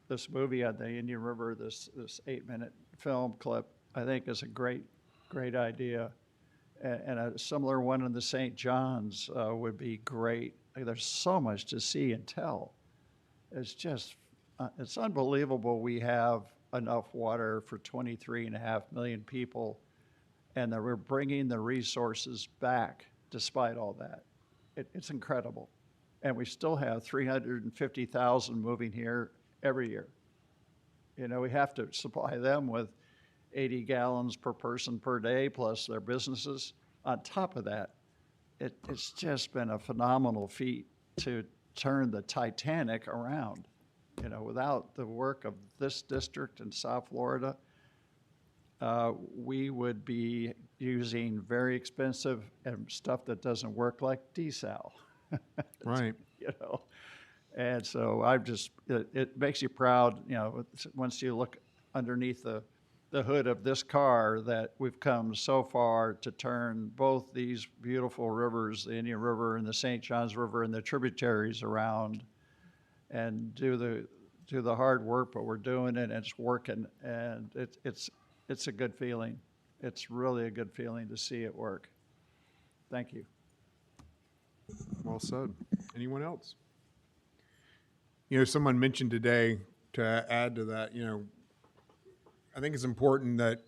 Speaker 12: This movie on the Indian River, this 8-minute film clip, I think is a great idea. And a similar one in the St. John's would be great. There's so much to see and tell. It's just, it's unbelievable we have enough water for 23.5 million people, and that we're bringing the resources back despite all that. It's incredible. And we still have 350,000 moving here every year. You know, we have to supply them with 80 gallons per person per day, plus their businesses. On top of that, it's just been a phenomenal feat to turn the Titanic around. You know, without the work of this district in South Florida, we would be using very expensive and stuff that doesn't work like desal.
Speaker 6: Right.
Speaker 12: You know, and so it makes you proud, you know, once you look underneath the hood of this car, that we've come so far to turn both these beautiful rivers, the Indian River and the St. Johns River and the tributaries around, and do the hard work, but we're doing it and it's working, and it's a good feeling. It's really a good feeling to see it work. Thank you.
Speaker 6: Well said. Anyone else? You know, someone mentioned today, to add to that, you know, I think it's important that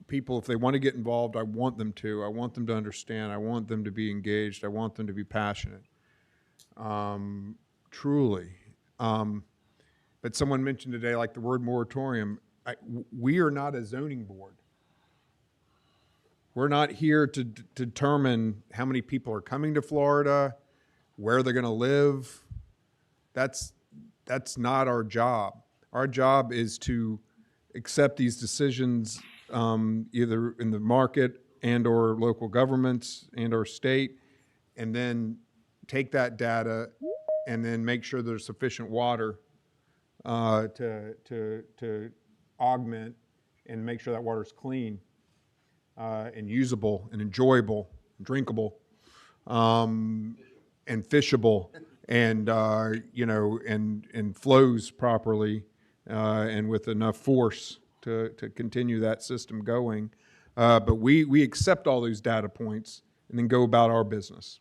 Speaker 6: people, if they want to get involved, I want them to. I want them to understand. I want them to be engaged. I want them to be passionate. Truly. But someone mentioned today, like the word moratorium, we are not a zoning board. We're not here to determine how many people are coming to Florida, where they're going to live. That's not our job. Our job is to accept these decisions either in the market and or local governments and or state, and then take that data and then make sure there's sufficient water to augment and make sure that water's clean and usable and enjoyable, and drinkable, and fishable, and you know, and flows properly and with enough force to continue that system going. But we accept all those data points and then go about our business.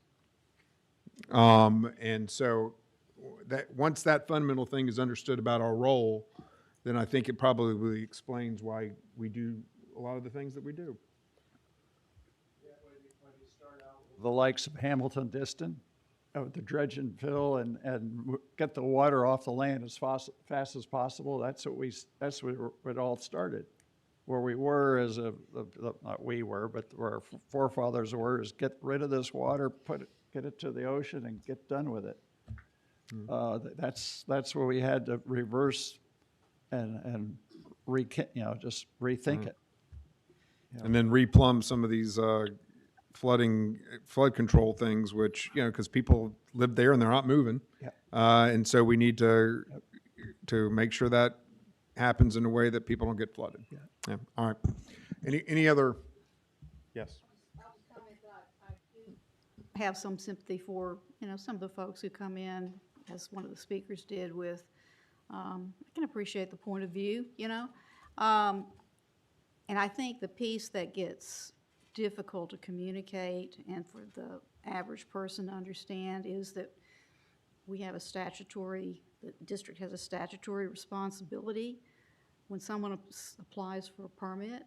Speaker 6: And so that once that fundamental thing is understood about our role, then I think it probably explains why we do a lot of the things that we do.
Speaker 12: The likes of Hamilton Diston, the dredge and fill and get the water off the land as fast as possible. That's where it all started. Where we were not we were, but where our forefathers were, is get rid of this water, get it to the ocean and get done with it. That's where we had to reverse and just rethink it. You know.
Speaker 6: And then replumb some of these flood control things, which, you know, because people live there and they're not moving.
Speaker 12: Yeah.
Speaker 6: And so we need to make sure that happens in a way that people don't get flooded. Yeah. All right. Any other? Yes.
Speaker 1: Have some sympathy for, you know, some of the folks who come in, as one of the speakers did, with, I can appreciate the point of view, you know. And I think the piece that gets difficult to communicate and for the average person to understand is that we have the district has a statutory responsibility. When someone applies for a permit,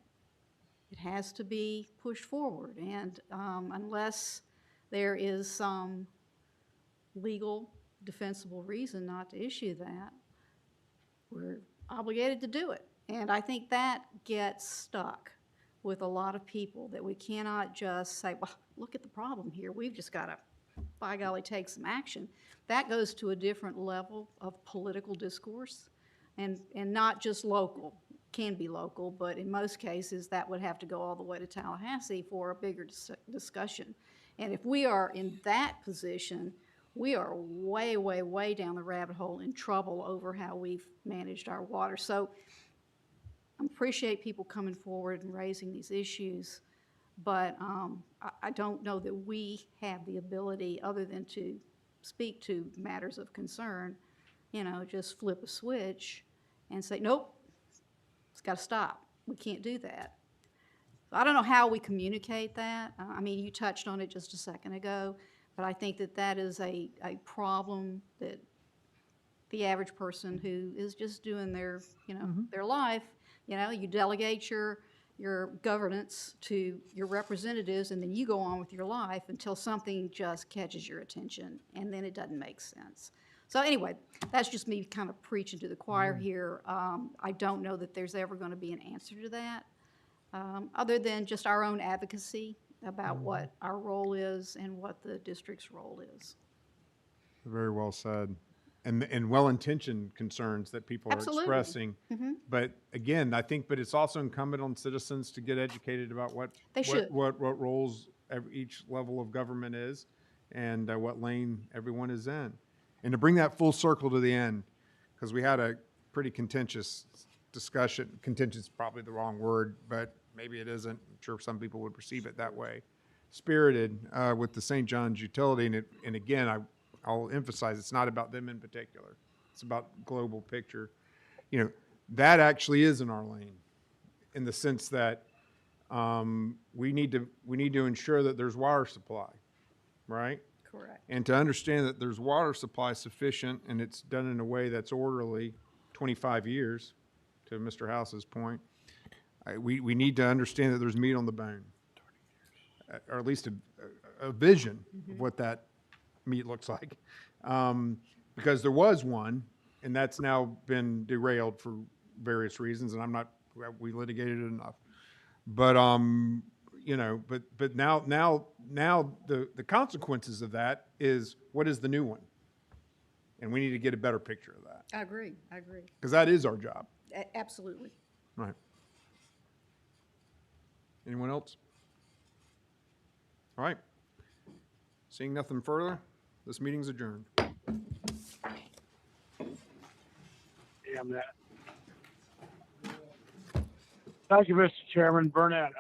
Speaker 1: it has to be pushed forward. And unless there is some legal, defensible reason not to issue that, we're obligated to do it. And I think that gets stuck with a lot of people, that we cannot just say, well, look at the problem here. We've just got to by golly, take some action. That goes to a different level of political discourse, and not just local. Can be local, but in most cases, that would have to go all the way to Tallahassee for a bigger discussion. And if we are in that position, we are way, way, way down the rabbit hole in trouble over how we've managed our water. So I appreciate people coming forward and raising these issues, but I don't know that we have the ability, other than to speak to matters of concern, you know, just flip a switch and say, nope, it's got to stop. We can't do that. So I don't know how we communicate that. I mean, you touched on it just a second ago, but I think that that is a problem that the average person who is just doing their, you know, their life, you know, you delegate your governance to your representatives, and then you go on with your life until something just catches your attention, and then it doesn't make sense. So anyway, that's just me kind of preaching to the choir here. I don't know that there's ever going to be an answer to that, other than just our own advocacy about what our role is and what the district's role is.
Speaker 6: Very well said. And well-intentioned concerns that people are expressing. But again, I think, but it's also incumbent on citizens to get educated about what roles each level of government is, and what lane everyone is in. And to bring that full circle to the end, because we had a pretty contentious discussion. Contentious is probably the wrong word, but maybe it isn't. I'm sure some people would perceive it that way. Spirited with the St. John's utility, and again, I'll emphasize it's not about them in particular. It's about global picture. You know, that actually is in our lane, in the sense that we need to ensure that there's water supply, right?
Speaker 1: Correct.
Speaker 6: And to understand that there's water supply sufficient, and it's done in a way that's orderly, 25 years, to Mr. House's point, we need to understand that there's meat on the bone, or at least a vision of what that meat looks like, because there was one, and that's now been derailed for various reasons, and we litigated it enough. But you know, but now the consequences of that is, what is the new one? And we need to get a better picture of that.
Speaker 1: I agree.
Speaker 6: Because that is our job.
Speaker 1: Absolutely.
Speaker 6: Right. Anyone else? All right. Seeing nothing further, this meeting's adjourned.
Speaker 7: Thank you, Mr. Chairman. Burnett.